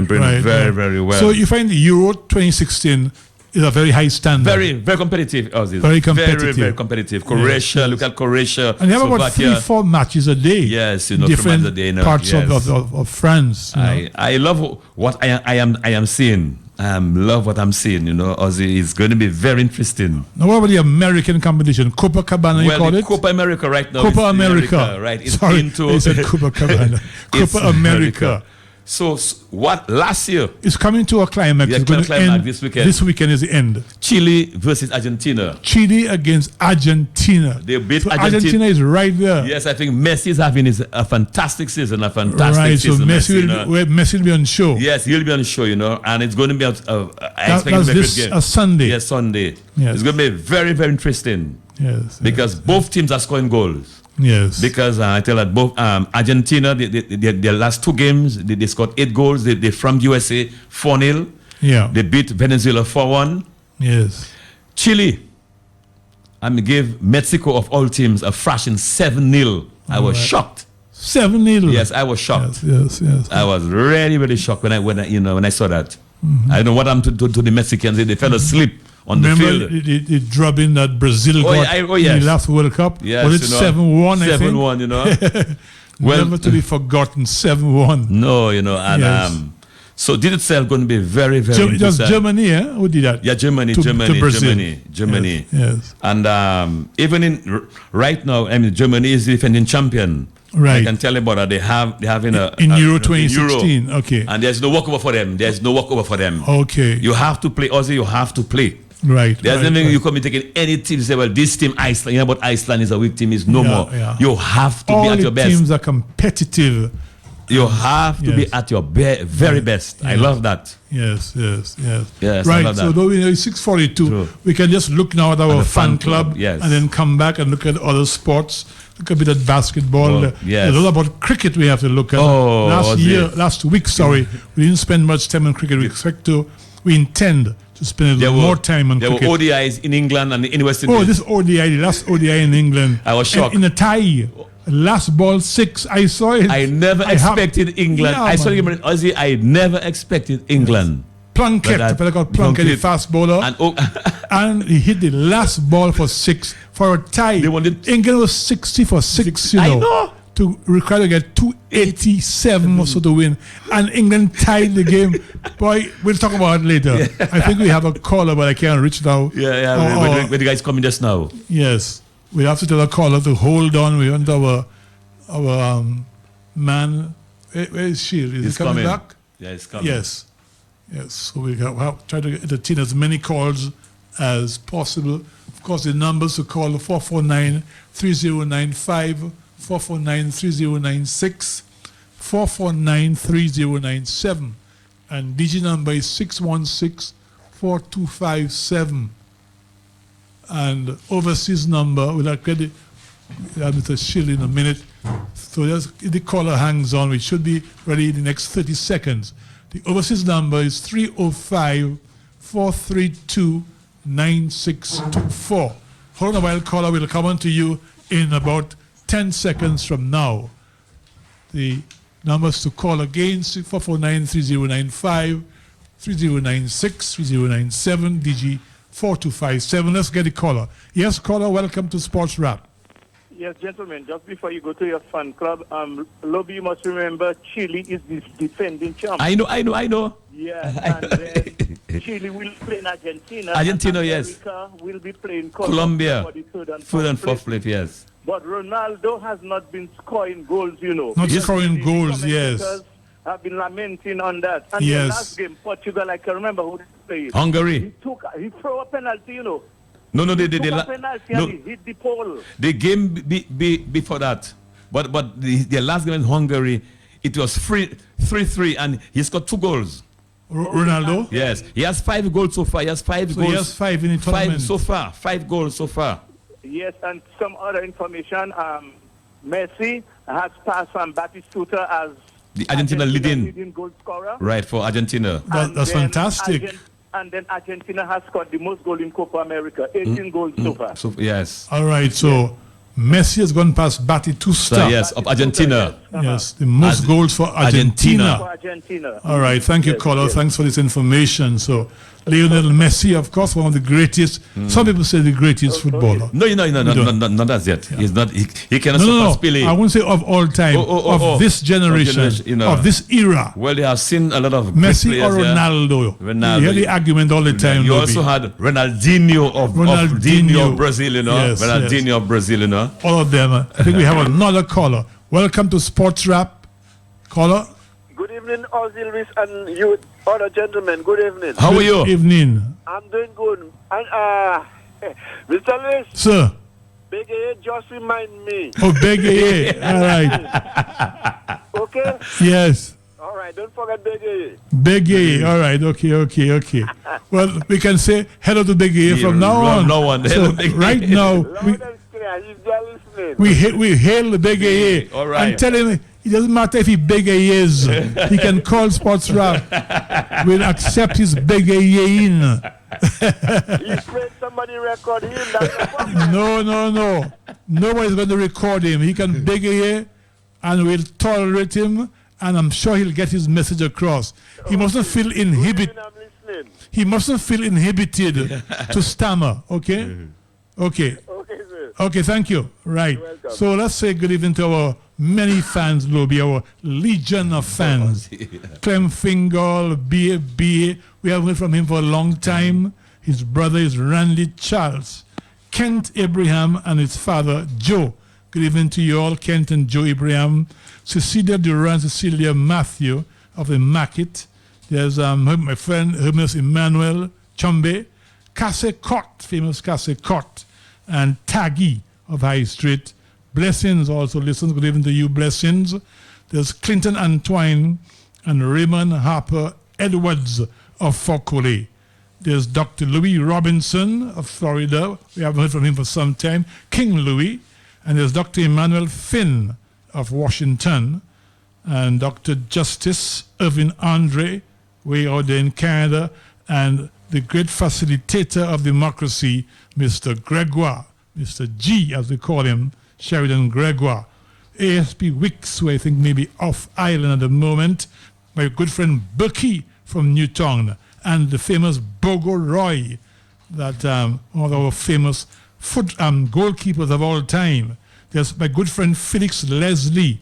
playing very, very well. So you find the Euro 2016 is a very high standard. Very, very competitive. Ozzy. Very competitive. Very competitive. Croatia, Yes. look at Croatia. And you have about Slovakia. 3-4 matches a day. Yes, in different parts yes. of France. I love what I am seeing. Love what I'm seeing. Ozzy, it's going to be very interesting. Now, what about the American competition? Copacabana, you call it? Copa America right now. Copa America. Right. It's Sorry, into they said Copacabana. Copa America. So what last year? It's coming to a climax. Yeah, it's going to climax end this weekend. This weekend is the end. Chile versus Argentina. Chile against Argentina. They beat so Argentina. Argentina is right there. Yes, I think Messi is having a fantastic season. A fantastic right, season. so Messi will be on show. Yes, he'll be on the show, and it's going to be I expect that's it to be a this good game. A Sunday. Yes, Sunday. Yes. It's going to be very, very interesting. Yes. Because both teams are scoring goals. Yes. Because I tell that both Argentina, their last 2 games, they scored 8 goals. They from USA 4-0. Yeah. They beat Venezuela 4-1. Yes. Chile, gave Mexico of all teams a thrashing 7-0. I was shocked. 7-0. Yes, I was shocked. Yes. I was really, really shocked when I saw that. I don't know what happened to the Mexicans. They fell asleep on the field. Remember the drubbing that Brazil got in the last World Cup? Yes, was it 7-1, I think? 7-1, Well, never to be forgotten, 7-1. No, and Yes. so did itself going to be very, very Just interesting. Germany, who did that? Yeah, Germany, to Germany. Yes. And even right now, Germany is the defending champion. Right. I can tell you about that. They're having in Euro 2016. Okay. And there's no walkover for them. Okay. You have to play, Ozzy. You have to play. Right. There's nothing you come in taking any team say, well, this team Iceland, about Iceland is a weak team, is no more. Yeah. You have to all be at your best. All teams are competitive. You have to be at your very best. Yes. I love that. Yes. Yes, right. I love So that. though we know it's 6:42, True. we can just look now at our the fan club, yes. and then come back and look at other sports. Look a bit at basketball. Well, yes. There's a lot about cricket we have to look at. Oh, last week, we didn't spend much time on cricket. We intend to spend a little more time on cricket. There were ODIs in England and in West Indies. Oh, this ODI, the last ODI in England. I was shocked. In a tie. Last ball 6, I saw it. I never expected England. Yeah, I saw man. him in Aussie. I never expected England. Plunkett, the fellow called Plunkett, the fast bowler. And he hit the last ball for 6 for a tie. England was 60 for 6, I know. To require to get 287 or so to win. And England tied the game. Boy, we'll talk about it later. Yeah. I think we have a caller, but I can't reach now. Yeah. Where the guys coming just now? Yes. We have to tell a caller to hold on. We want our man. Where is she? Is he coming back? Yeah, he's coming. Yes. So we have try to entertain as many calls as possible. Of course, the numbers to call 449-3095, 449-3096, 449-3097, and DG number is 616-4257. And overseas number, we'll get it, Mr. Shield in a minute. So just, if the caller hangs on, we should be ready in the next 30 seconds. The overseas number is 305-432-9624. Hold on a while, caller. We'll come on to you in about 10 seconds from now. The numbers to call again, 449-3095, 3096, 3097, DG 4257. Let's get the caller. Yes, caller, welcome to Sports Wrap. Yes, gentlemen, just before you go to your fan club, Lobby, you must remember Chile is the defending champ. I know. Yeah, and then Chile will play in Argentina. Argentina, and yes. America will be playing Colombia. for the third and fourth place, yes. But Ronaldo has not been scoring goals, Not scoring goals, yes. I've been lamenting on that. And yes. the last game, Portugal, I can remember who they played. Hungary. He threw a penalty, No, he took a penalty and he hit the pole. The game before that, but the last game in Hungary, it was 3-3, and he scored 2 goals. Ronaldo? Yes, he has 5 goals so far. He has 5 goals. He has 5 in the tournament. 5 so far. 5 goals so far. Yes, and some other information. Messi has passed Batistuta as the Argentina leading goal scorer. Right, for Argentina. That's fantastic. And then Argentina has scored the most goals in Copa America, 18 goals so far. Yes. All right, so Messi has gone past Batistuta. Yes, of Argentina. Yes, the most goals for Argentina. For Argentina. All right, thank you, caller. Thanks for this information. So, Lionel Messi, of course, one of the greatest. Some people say the greatest footballer. No, not as yet. He's not. He cannot surpass Pelé. I won't say of all time. Of this generation, of this era. Well, they have seen a lot of Messi or players, Ronaldo. Ronaldo. You hear the argument all the time. You also had Ronaldinho of Brazil, Yes, Ronaldinho of Brazil, all of them. I think we have another caller. Welcome to Sports Rap. Caller. Good evening, Ozil Luis and you, other gentlemen. Good evening. How are you? Good evening. I'm doing good. And Mr. Luis. Sir. Big A just remind me. Oh, Big A. All right. Okay? Yes. All right, don't forget Big A. Big A. All right. Okay. Well, we can say hello to Big A from now on. No one. So right now, Loud and clear. He's there listening. we hail the Big A. All right. And tell him it doesn't matter if he big A is. He can call Sports Rap. We'll accept his Big A in. He's afraid somebody record him. That's the problem. No. Nobody's going to record him. He can big A and we'll tolerate him. And I'm sure he'll get his message across. He mustn't feel inhibited. I'm listening. He mustn't feel inhibited to stammer. Okay? Okay. Okay, sir. Okay, thank you. Right. You're welcome. So let's say good evening to our many fans, Lobby, our legion of fans. Clem Fingal, B.A. We have heard from him for a long time. His brother is Randy Charles, Kent Abraham, and his father, Joe. Good evening to you all, Kent and Joe Abraham. Cecilia Durant, Cecilia Matthew of the Market. There's my friend Hermes Emmanuel Chombe, Casse Cott, famous Casse Cott, and Taggy of High Street. Blessings also listens. Good evening to you, Blessings. There's Clinton Antoine and Raymond Harper Edwards of Fokole. There's Dr. Louis Robinson of Florida. We haven't heard from him for some time. King Louis. And there's Dr. Emmanuel Finn of Washington. And Dr. Justice Irvin Andre, way out there in Canada. And the great facilitator of democracy, Mr. Gregoire, Mr. G, as we call him, Sheridan Gregoire. ASP Wicks, who I think may be off island at the moment. My good friend Bucky from Newtown. And the famous Bogo Roy, that one of our famous goalkeepers of all time. There's my good friend Felix Leslie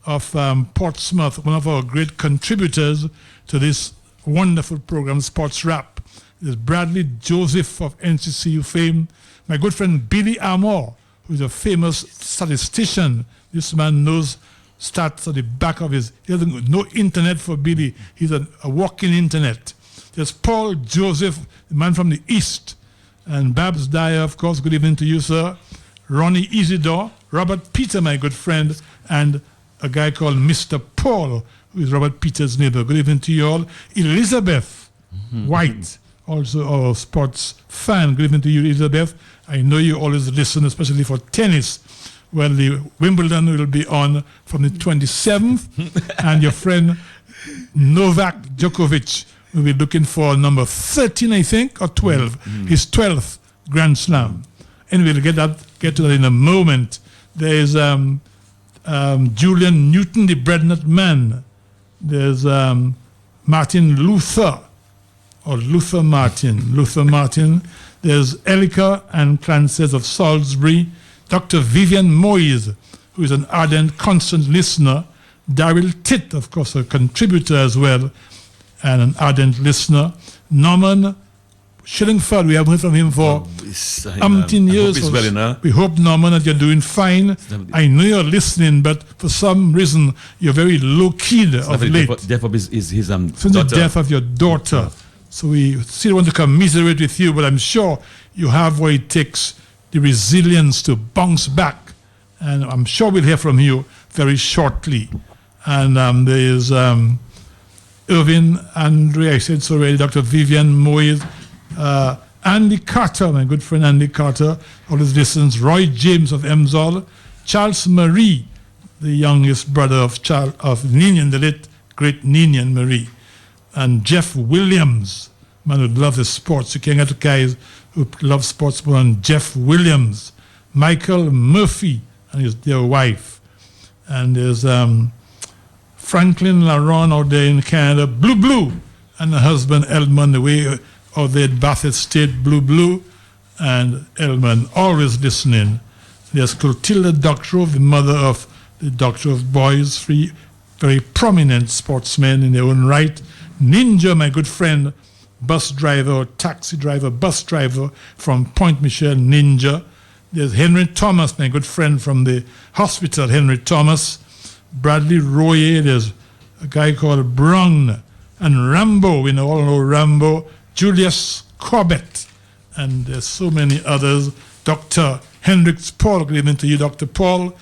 of Portsmouth, one of our great contributors to this wonderful program, Sports Rap. There's Bradley Joseph of NCCU fame. My good friend Billy Amor, who's a famous statistician. This man knows stats at the back of his... He doesn't no internet for Billy. He's a walking internet. There's Paul Joseph, the man from the East. And Babs Dyer, of course, good evening to you, sir. Ronnie Isidore, Robert Peter, my good friend, and a guy called Mr. Paul, who is Robert Peter's neighbor. Good evening to you all. Elizabeth White, also our sports fan. Good evening to you, Elizabeth. I know you always listen, especially for tennis. Well, the Wimbledon will be on from the 27th, and your friend Novak Djokovic will be looking for number 13, I think, or 12. His 12th Grand Slam. And we'll get to that in a moment. There is Julian Newton, the Breadnut Man. There's Martin Luther, or Luther Martin. There's Elika and Clances of Salisbury. Dr. Vivian Moyes, who is an ardent, constant listener. Daryl Titt, of course, a contributor as well, and an ardent listener. Norman Schillingford, we haven't heard from him for umpteen years. We hope, Norman, that you're doing fine. I know you're listening, but for some reason, you're very low-keyed of late. Death of his Since the death of your daughter. So we still want to commiserate with you, but I'm sure you have what it takes, the resilience to bounce back. And I'm sure we'll hear from you very shortly. And there is Irvin Andre, I said so already, Dr. Vivian Moyes, Andy Carter, my good friend Andy Carter, always listens, Roy James of Emsall, Charles Marie, the youngest brother of Ninian, the late great Ninian Marie, and Jeff Williams, man who loves the sports. You can get to guys who love sports more than Jeff Williams, Michael Murphy and his dear wife. And there's Franklin Laron out there in Canada, Blue, and her husband Elman, the way out there at Bathurst State, Blue, and Elman, always listening. There's Clotilda Doctorow, the mother of the Doctor of Boys, three very prominent sportsmen in their own right. Ninja, my good friend, bus driver from Point Michel, Ninja. There's Henry Thomas, my good friend from the hospital, Henry Thomas. Bradley Royer, there's a guy called Brown, and Rambo, we all know Rambo, Julius Corbett, and there's so many others. Dr. Hendricks Paul, good evening to you, Dr. Paul,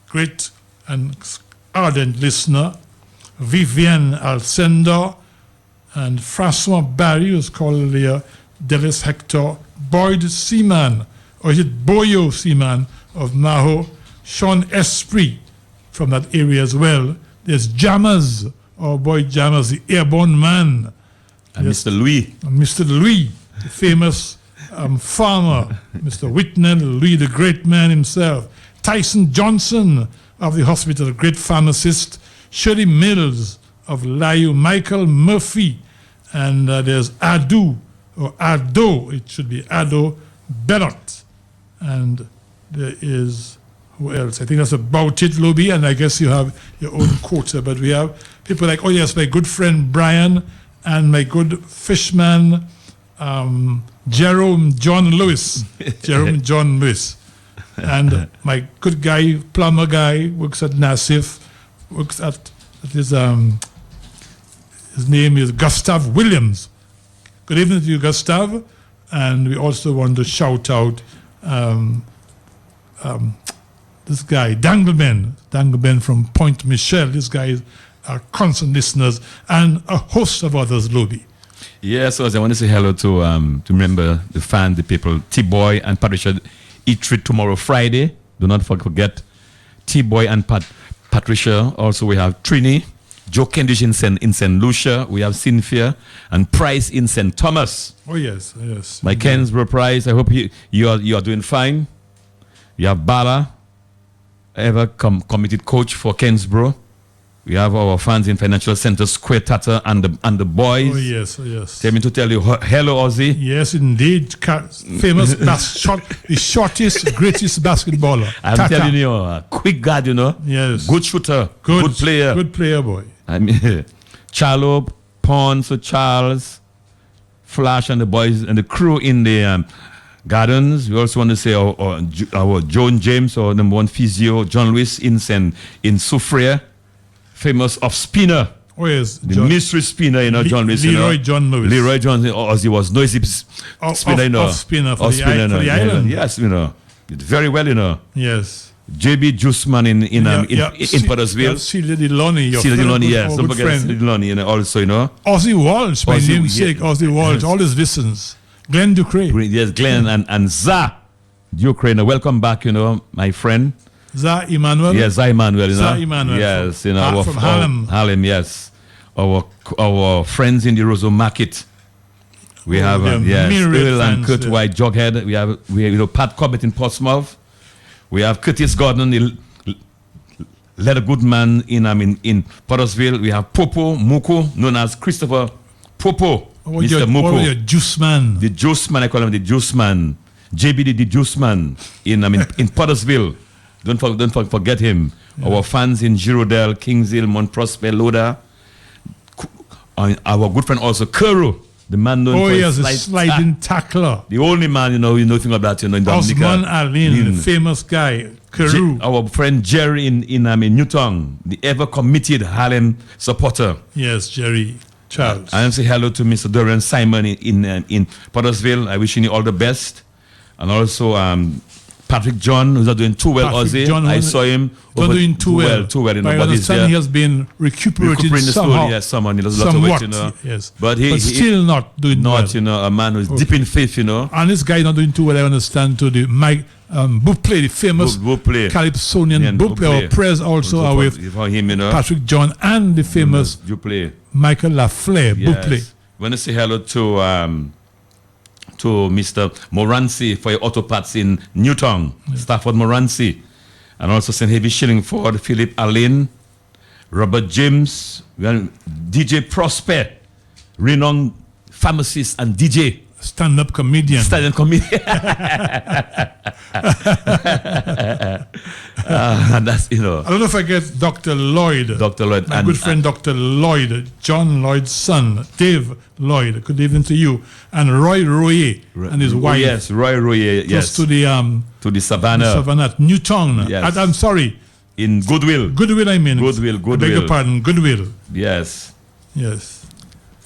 great and ardent listener. Vivienne Alcindor, and Francois Barry, who's called earlier, Dennis Hector, Boyd Seaman, or is it Boyo Seaman of Maho, Sean Esprit from that area as well. There's Jammers, our boy Jammers, the airborne man. And Mr. Louis. Mr. Louis, the famous farmer, Mr. Whitnell Louis, the great man himself. Tyson Johnson of the hospital, a great pharmacist. Shirley Mills of Layu, Michael Murphy, and there's Ado, it should be Ado Bennett. And there is, who else? I think that's about it, Lobby, and I guess you have your own quota, but we have people like, oh yes, my good friend Brian, and my good fishman, Jerome John Lewis, and my good guy, plumber guy, works at Nassif, his name is Gustav Williams. Good evening to you, Gustav. And we also want to shout out this guy, Dangleman from Point Michel. This guy are constant listeners, and a host of others, Lobby. Yes, I want to say hello to remember the fans, the people, T-Boy and Patricia Eatreat tomorrow, Friday. Do not forget T-Boy and Patricia. Also, we have Trini, Joe Kendish in St. Lucia. We have Cynthia and Price in St. Thomas. Oh, yes. My Kensborough Price, I hope you are doing fine. You have Bala, ever committed coach for Kensborough. We have our fans in Financial Center, Square Tata, and the boys. Oh, yes. Tell me to tell you, hello, Ozzy. Yes, indeed. Famous the shortest, greatest basketballer. I'm telling you, quick guard, Yes. Good shooter. Good player. Good player, boy. I mean, Charlo, Pons, Charles, Flash, and the boys and the crew in the Gardens. We also want to say our Joan James, or number one physio, John Lewis in Soufriere. Famous off spinner. Oh, yes. The mystery spinner, John Lewis. Leroy John Lewis. Leroy John, as he was noisy spinner, Off spinner for the island. Yes, did very well, Yes. JB Juiceman in Pottersville. Celia Deloney, yes. Don't forget Celia Deloney, also, Ozzy Walsh, my namesake, Ozzy Walsh, all his listens. Glenn Ducray. Yes, Glenn and Za Ducray. Welcome back, my friend. Za Emmanuel. Yes, Za Emmanuel. Yes, from Harlem. Harlem, yes. Our friends in the Roseau Market. We have Earl and Kurt White, Jughead. We have Pat Cobbett in Portsmouth. We have Curtis Gordon, the leather good man in Pottersville. We have Popo Muko, known as Christopher Popo. Mr. Muko. Your juice man. The juice man, I call him the juice man. JBD, the juice man in Pottersville. Don't forget him. Yeah. Our fans in Girodel, Kingshill, Mount Prosper, Loda. Our good friend also, Kuro, the man known for his sliding tackler. The only man, you know nothing about that, in Dominica. Osman Alin, the famous guy, Kuro. Our friend Jerry in Newtown, the ever committed Harlem supporter. Yes, Jerry Charles. I want to say hello to Mr. Dorian Simon in Pottersville. I wish you all the best. And also Patrick John, who's not doing too well, Ozzy. I saw him. Not doing too well. I understand he has been recuperating somehow. Yes, someone. He does a lot of work, Yes. But still not doing well. A man who's deep in faith, And this guy not doing too well, I understand, to the Buplé, the famous Calypsonian Buplé. Our prayers also are with him, Patrick John and the famous Michael Lafleur, Buplé. I want to say hello to to Mr. Morancy for your auto parts in Newtown, Stafford Morancy. And also send heavy shilling for Philip Allen, Robert James, DJ Prosper, renowned pharmacist and DJ. Stand-up comedian. Stand-up comedian. And that's, I don't know if I get Dr. Lloyd. Dr. Lloyd. My good friend Dr. Lloyd, John Lloyd's son, Dave Lloyd. Good evening to you. And Roy Royer and his wife. Yes, Roy Royer, yes. To the Savannah. Savannah, Newtown. Yes. I'm sorry. In Goodwill. Goodwill, I mean. Goodwill. I beg your pardon, Goodwill. Yes. Yes.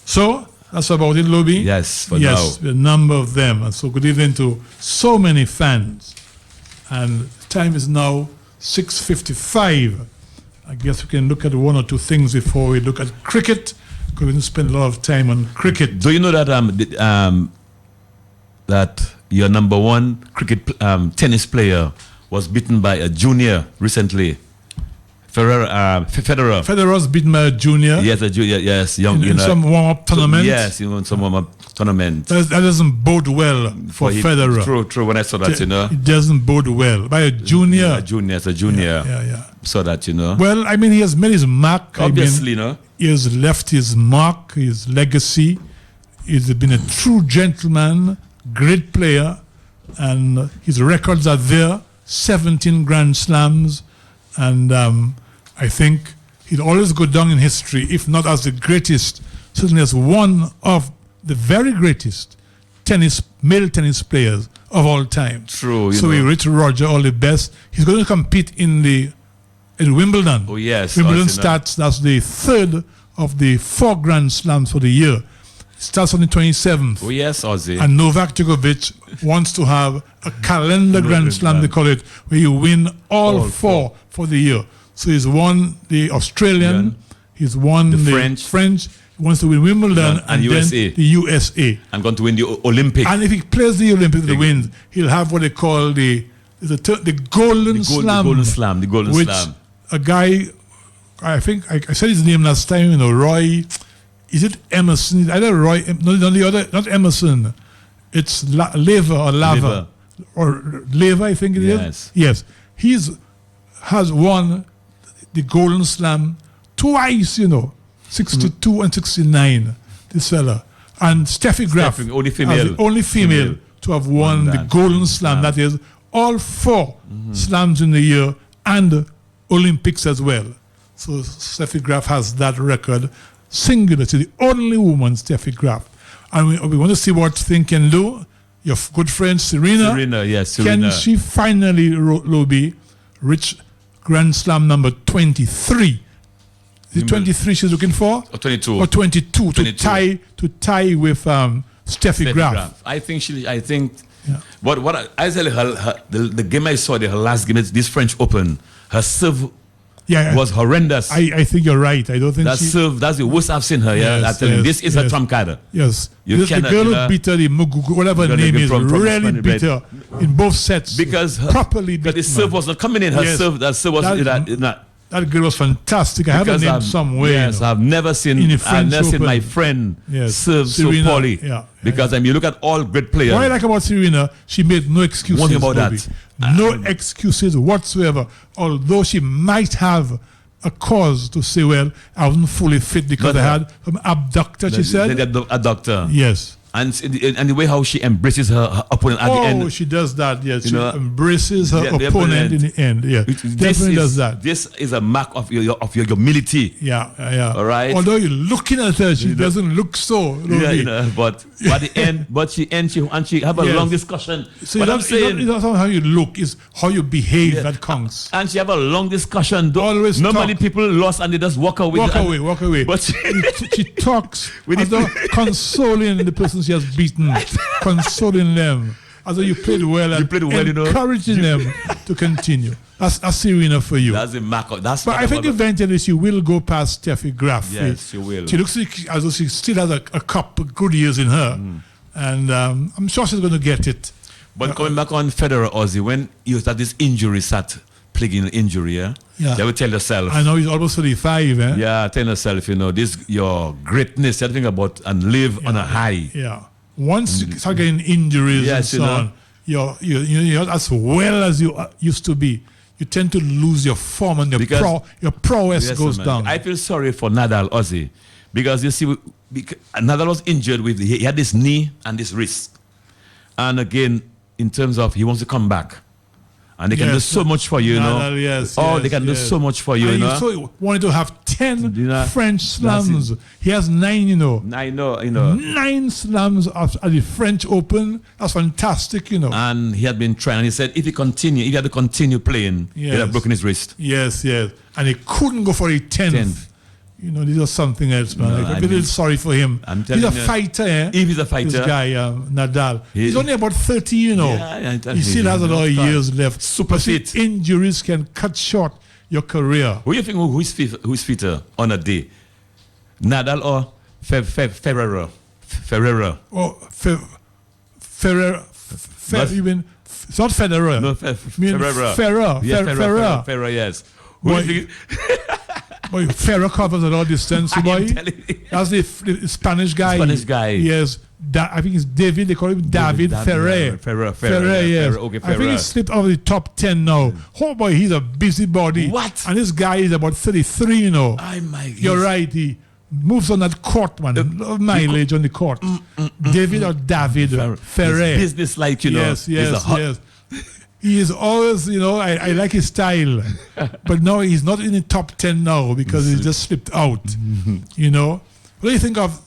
So, that's about it, Lobby. Yes, for yes, now. a number of them. And so good evening to so many fans. And the time is now 6:55. I guess we can look at one or two things before we look at cricket, because we didn't spend a lot of time on cricket. Do you know that that your number one cricket tennis player was beaten by a junior recently? Federer's beaten by a junior. Yes, a junior. Yes, young. In some warm-up tournament. Yes, in some warm-up tournament. That doesn't bode well for Federer. True. When I saw that, it doesn't bode well by a junior. Yeah, a junior. Yeah. So that Well, I mean, he has made his mark. Obviously, he has left his mark, his legacy. He's been a true gentleman, great player, and his records are there. 17 Grand Slams, and I think he'll always go down in history, if not as the greatest, certainly as one of the very greatest male tennis players of all time. True. So we wish Roger all the best. He's going to compete in Wimbledon. Oh yes. Wimbledon starts. That's the third of the 4 Grand Slams for the year. It starts on the 27th. Oh yes, Ozzy. And Novak Djokovic wants to have a calendar Grand Slam, they call it, where you win all four for the year. So he's won the Australian, he's won the French, he wants to win Wimbledon and USA. Then the USA. And going to win the Olympics. And if he plays the Olympics, he wins, he'll have what they call the Golden Slam. The Golden Slam. A guy, I think, I said his name last time, Roy, is it Emerson? Either Roy, not Emerson. It's Lever or Lava. Or Lever, I think it is. Yes. He has won the Golden Slam twice, 62 and 69, this fella. And Steffi Graf, only the only female to have won the Golden Slam. That is, all 4 slams in the year and Olympics as well. So Steffi Graf has that record. Singular, to the only woman, Steffi Graf. And we want to see what thing can do. Your good friend Serena. Serena. Can she finally, Lobby, reach Grand Slam number 23? Is it 23 she's looking for? Or 22. Or 22 to tie with Steffi Graf. I think. What I tell her, the game I saw, her last game, this French Open, her serve was horrendous. I think you're right. I don't think serve. That's the worst I've seen her. I tell you, this is her trump card. Yes, the girl who beat her, the Mugugu, whatever her name is, really beat her in both sets because properly. But the serve was not coming in. Her serve, that serve was that girl was fantastic. I have her name somewhere. Yes, I've never seen my friend serve so poorly. Because you look at all great players. What I like about Serena, she made no excuses. One thing about that. No excuses whatsoever. Although she might have a cause to say, well, I wasn't fully fit because I had some abductor, she said. A doctor. Yes. And the way how she embraces her opponent at the end. Oh, she does that, yes. She embraces her opponent in the end. Yeah. Definitely does that. This is a mark of your humility. Yeah. All right. Although you're looking at her, she doesn't look so. But at the end, she have a long discussion. So it's not how you look, it's how you behave that counts. And she have a long discussion. Always normally people lost and they just walk away. Walk away. But she talks as though consoling the person she has beaten, consoling them, as though you played well and encouraging them to continue. That's Serena for you. That's a mark. But I think eventually she will go past Steffi Graf. Yes, she will. She looks like as though she still has a couple good years in her, and I'm sure she's going to get it. But coming back on Federer, Ozzy, when you had this injury start plaguing injury, you will tell yourself. I know he's almost 35, Yeah, tell yourself, this your greatness, you think about and live on a high. Yeah. Once you start getting injuries and so on, you're not as well as you used to be. You tend to lose your form and your prowess goes down. I feel sorry for Nadal, Ozzy, because you see, Nadal was injured he had this knee and this wrist, and again, in terms of he wants to come back. And they can do so much for you, Nadal, know. They can do so much for you, and you know. So wanted to have 10 French slams. He has 9, you know. I know, you know. 9 slams at the French Open. That's fantastic, you know. And he had been trying. And he said if he had to continue playing, he'd have broken his wrist. Yes. And he couldn't go for a 10th. You know, this is something else, man. I'm a little sorry for him. He's a fighter, eh? If he's a fighter. This guy, Nadal. He's only about 30, you know. He still has a lot of years left. Super fit. Injuries can cut short your career. Who do you think who's fitter on a day? Nadal or Ferreira? Oh, Ferreira. You mean, it's not Federer. No, Ferreira. Ferreira, yes. Who do you think? Boy, Ferrer covers a lot of distance, boy. That's the Spanish guy. Yes. I think it's David. They call him David Ferrer. Ferrer, yes. Okay, I think he slipped out of the top 10 now. Oh, boy, he's a busybody. What? And this guy is about 33, you know. You're right. He moves on that court, man. Mileage on the court. David or David Ferrer. Business-like, you know. Yes. He is always, you know, I like his style. But now he's not in the top 10 now because he just slipped out. You know? What do you think of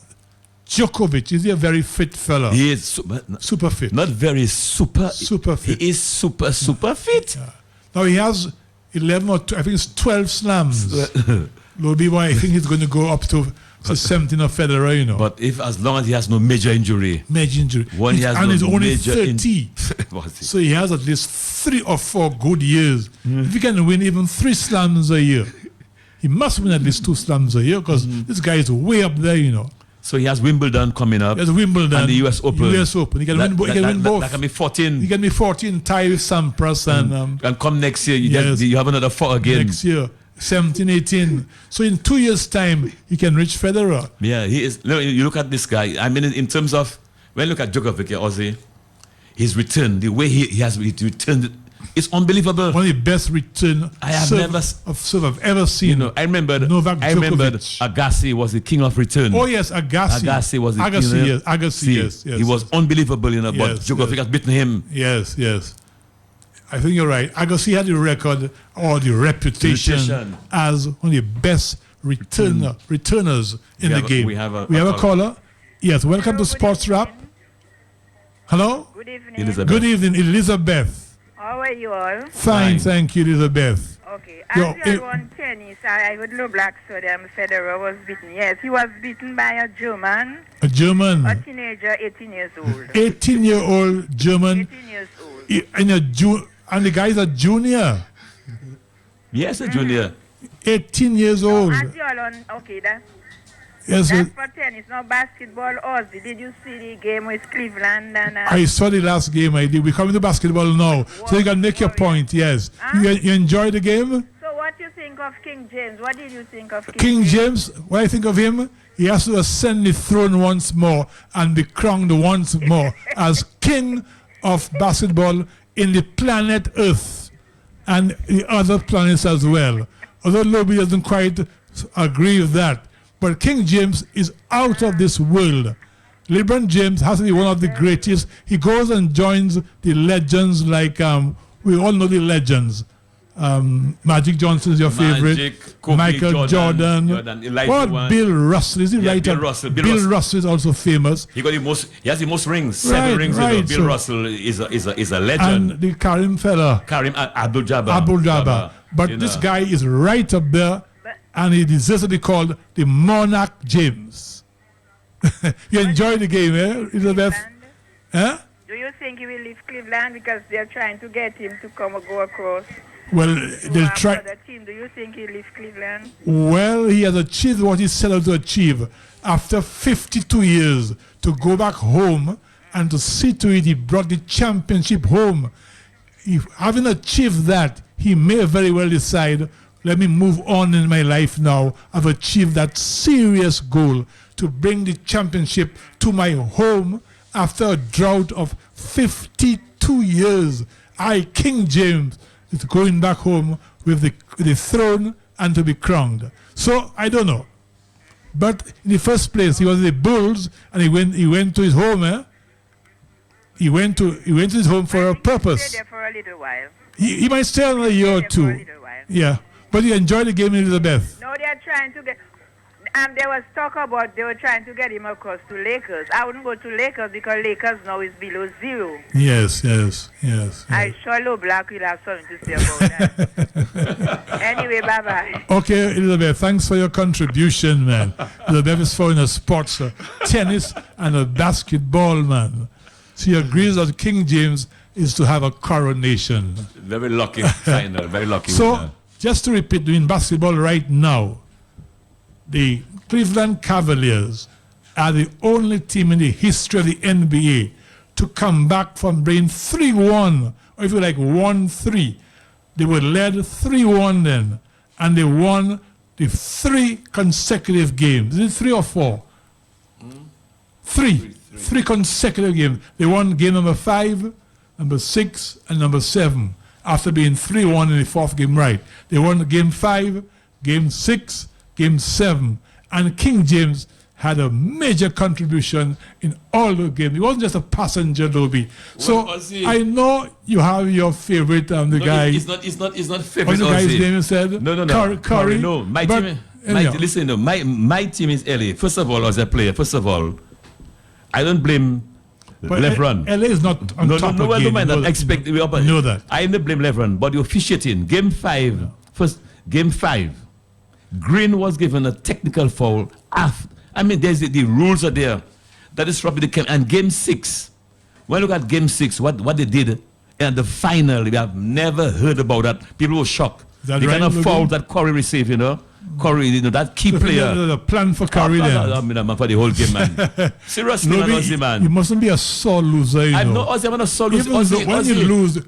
Djokovic? Is he a very fit fella? He is super fit. Not very super. Super fit. He is super fit. Yeah. Now he has 11 or I think it's 12 slams. I think he's going to go up to 17 of Federer, you know. But as long as he has no major injury. When he has he's only 30. So he has at least 3 or 4 good years. If he can win even 3 slams a year, he must win at least 2 slams a year because this guy is way up there, you know. So he has Wimbledon coming up. He has Wimbledon. And the US Open. He can win both. That can be 14. He can be 14, tie with Sampras. And come next year, you have another 4 again. Next year. 17, 18. So in 2 years' time, he can reach Federer. Yeah, he is. You look at this guy. I mean, in terms of, when you look at Djokovic, Ozzy, his return, the way he has returned, it's unbelievable. One of the best return I've ever seen. You know, I remember Agassi was the king of return. Oh yes, Agassi. Agassi was the king. Agassi, yes. He was unbelievable, you know, but Djokovic has beaten him. Yes. I think you're right. Agassi had the record or the reputation as one of the best returners in the game. We have a caller. Yes, welcome to Sports Wrap. Hello? Good evening. Elizabeth. Good evening, Elizabeth. How are you all? Fine, thank you, Elizabeth. Okay. As you won tennis, I would know Black Sodium Federer was beaten. Yes, he was beaten by a German. A German? A teenager, 18 years old. 18-year-old German. 18 years old. And the guy's a junior. Yes, a junior. 18 years old. Okay, that's for tennis. Now basketball, Ozzy. Did you see the game with Cleveland? I saw the last game I did. We're coming to basketball now. So you can make your point, yes. You enjoy the game? So what do you think of King James? What did you think of King James? What I think of him? He has to ascend the throne once more and be crowned once more as king of basketball in the planet Earth and the other planets as well. Although nobody doesn't quite agree with that. But King James is out of this world. LeBron James has to be one of the greatest. He goes and joins the legends like, we all know the legends. Magic Johnson is your favorite. Michael Jordan. Bill Russell? Is he right? Bill Russell. Bill Russell is also famous. He has the most rings. 7 rings. Bill Russell is a legend. And the Karim fella. Karim Abdul-Jabbar. But this guy is right up there, and he deserves to be called the Monarch James. You enjoy the game, eh, Elizabeth? Huh? Do you think he will leave Cleveland because they're trying to get him to come or go across? Well, they'll try. The team. Do you think he'll leave Cleveland? Well, he has achieved what he set out to achieve. After 52 years, to go back home and to see to it he brought the championship home. If having achieved that, he may very well decide, let me move on in my life now. I've achieved that serious goal to bring the championship to my home after a drought of 52 years. King James is going back home with the throne and to be crowned. So I don't know. But in the first place, he was the Bulls, and he went to his home. He went to his home for a purpose. He stayed there for a little while. He might stay another year or two. Yeah, but he enjoyed the game in Elizabeth. No, they are trying to get. There was talk about they were trying to get him across to Lakers. I wouldn't go to Lakers because Lakers now is below zero. Yes. I sure Low Black will have something to say about that. Anyway, bye-bye. Okay, Elizabeth, thanks for your contribution, man. Elizabeth is following a sports, tennis and a basketball, man. She agrees that King James is to have a coronation. Very lucky final, very lucky. So, just to repeat, in basketball right now, the Cleveland Cavaliers are the only team in the history of the NBA to come back from being 3-1, or if you like 1-3. They were led 3-1 then, and they won the 3 consecutive games. Is it 3 or 4? Three consecutive games. They won game number 5, number 6, and number 7 after being 3-1 in the 4th game, right. They won game 5, game 6, game 7, and King James had a major contribution in all the games. He wasn't just a passenger, Dobie. So I know you have your favorite, the guy. It's not favorite. What's the guy's name you said? No. Curry. No, my team. Listen, my team is LA. First of all, as a player, I don't blame LeBron. LA is not on top no, again. I don't mind that. Expect know that. I don't blame LeBron, but the officiating, game 5, game 5, Green was given a technical foul. There's the rules are there. That is probably the game. And game 6, when you look at game 6, what they did in the final, we have never heard about that. People were shocked. The kind of foul that Curry received, Curry, that key player. The plan for Curry then. For the whole game, man. Seriously, man. You mustn't be a sore loser, I'm not a sore loser. When you lose,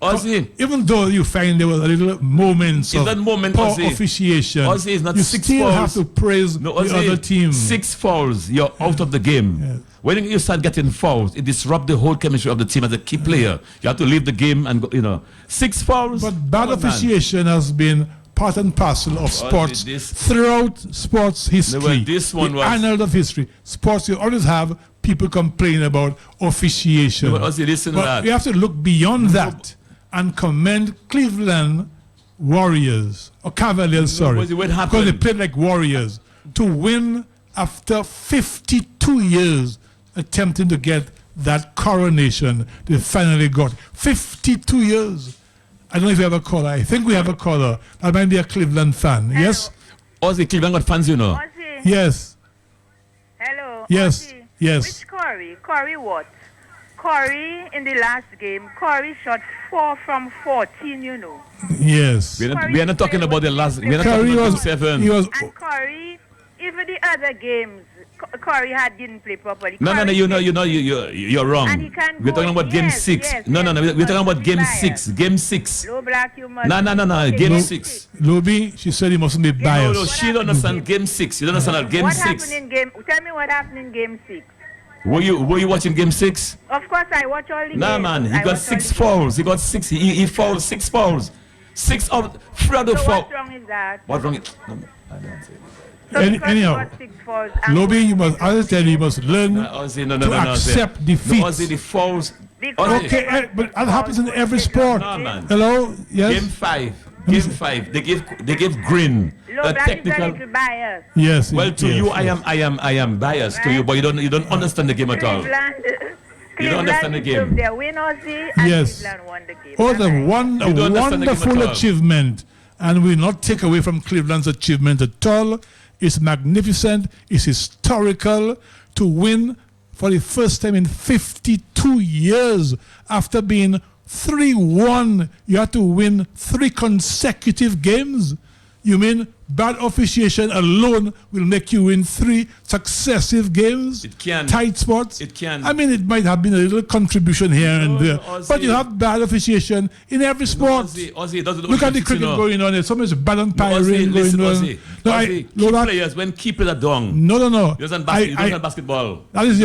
even though you find there were little moments of poor officiation, you still have to praise the other team. 6 fouls, you're out of the game. Yes. When you start getting fouls, it disrupts the whole chemistry of the team as a key player. You have to leave the game and go, 6 fouls. But bad officiation has been part and parcel of sports throughout sports history. This one the annals of history. Sports, you always have people complain about officiation. But you have to look beyond that and commend Cleveland Warriors, or Cavaliers, sorry. Because they played like warriors. To win after 52 years attempting to get that coronation, they finally got 52 years. I don't know if we have a caller. I think we have a caller. That might be a Cleveland fan. Hello. Yes? Ozzy, Cleveland got fans, Ozzy. Yes. Hello. Yes. Ozzy. Yes. Which Curry? Curry what? Curry in the last game, Curry shot 4 from 14, Yes. We are not talking about the last. We are not Curry talking about was 7. And Curry, even the other games, Curry didn't play properly. No, you're wrong. And he can We're talking about game 6. Yes, No, we're talking about game 6. Game 6. Low Black, you must. No. Game 6. Luby, she said he mustn't be biased. No, she don't understand game 6. You don't understand game what 6. Happened in game? Tell me what happened in game 6. Were you watching game 6? Of course, I watch all the games. Nah, man, he got 6 fouls. He got 6. He fouled 6 fouls. 3 out of 4. What's wrong is that? What's wrong? No, I don't say. So anyhow, Lobby, you must learn to accept defeat. The fouls. Okay, but that happens in every sport. No, man. Hello? Yes? Game 5. They give Green a technical. Yes. Well, to you, I am biased to you, but you don't understand the game at all. You don't understand the game. Yes. Oh, a wonderful achievement. And we will not take away from Cleveland's achievement at all. It's magnificent. It's historical to win for the first time in 52 years after being 3-1. You have to win 3 consecutive games. You mean bad officiation alone will make you win 3 successive games? It can. Tight spots? It can. I mean, it might have been a little contribution here and there. But you have bad officiation in every sport. Ozzy, look at the cricket going on. There's so much bad umpiring going on. Players, when key players are down. No. He doesn't basketball. That is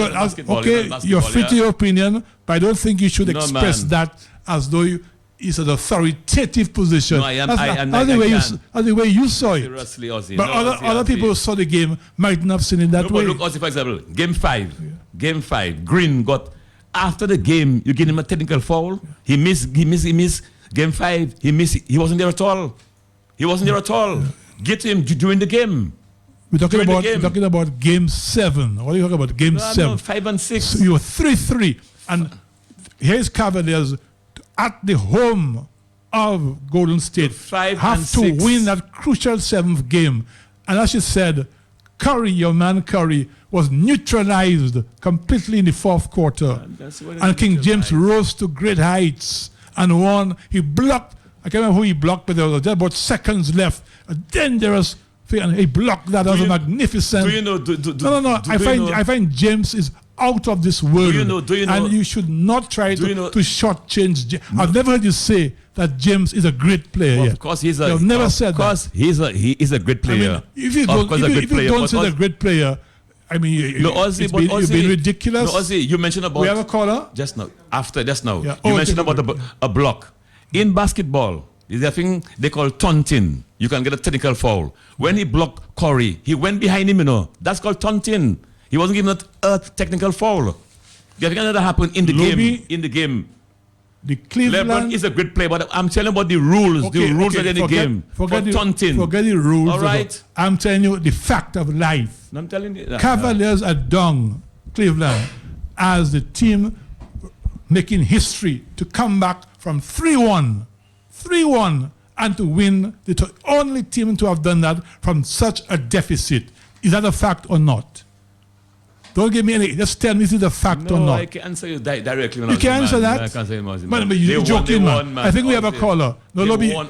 you're free to your opinion, but I don't think you should express that as though it's an authoritative position. No, that's the way you saw it. Seriously, Ozzy. But other people who saw the game might not have seen it that way. Look, Ozzy, for example, Game 5, Green got, after the game, you give him a technical foul. He missed. Game 5, he wasn't there at all. Get to him during the game. We're talking about Game 7. What are you talking about? Game 7. No, 5 and 6. So you were 3-3. And here's Cavaliers at the home of Golden State. Have to win that crucial 7th game. And as you said, your man Curry, was neutralized completely in the 4th quarter. And King James rose to great heights and won. He blocked. I can't remember who he blocked, but there was about seconds left. A dangerous thing, and he blocked that. That was magnificent. Do you know? No. I find James is out of this world. Do you know? And you should not try to shortchange James. I've never heard you say that James is a great player. Well, of course, he's a. You've never said that. Of course, he is a great player. I mean, if you don't say he's a great player, I mean, you've been ridiculous. No, Ozzy, you mentioned about. We have a caller just now. Yeah. You mentioned about a block in basketball. There's a thing they call taunting. You can get a technical foul. When he blocked Curry, he went behind him, That's called taunting. He wasn't given a technical foul. The other thing that happened in the game. The Cleveland... LeBron is a great player, but I'm telling you about the rules. The rules of the game. Forget taunting. Forget the rules. All right. I'm telling you the fact of life. I'm telling you that. Cavaliers are down Cleveland as the team making history to come back from 3-1 and to win, the only team to have done that from such a deficit. Is that a fact or not? Don't give me any. Just tell me if it's a fact or not. I can answer you directly. You can answer that? I can't say it. Man, you're joking, man. I think we have a caller. No, be a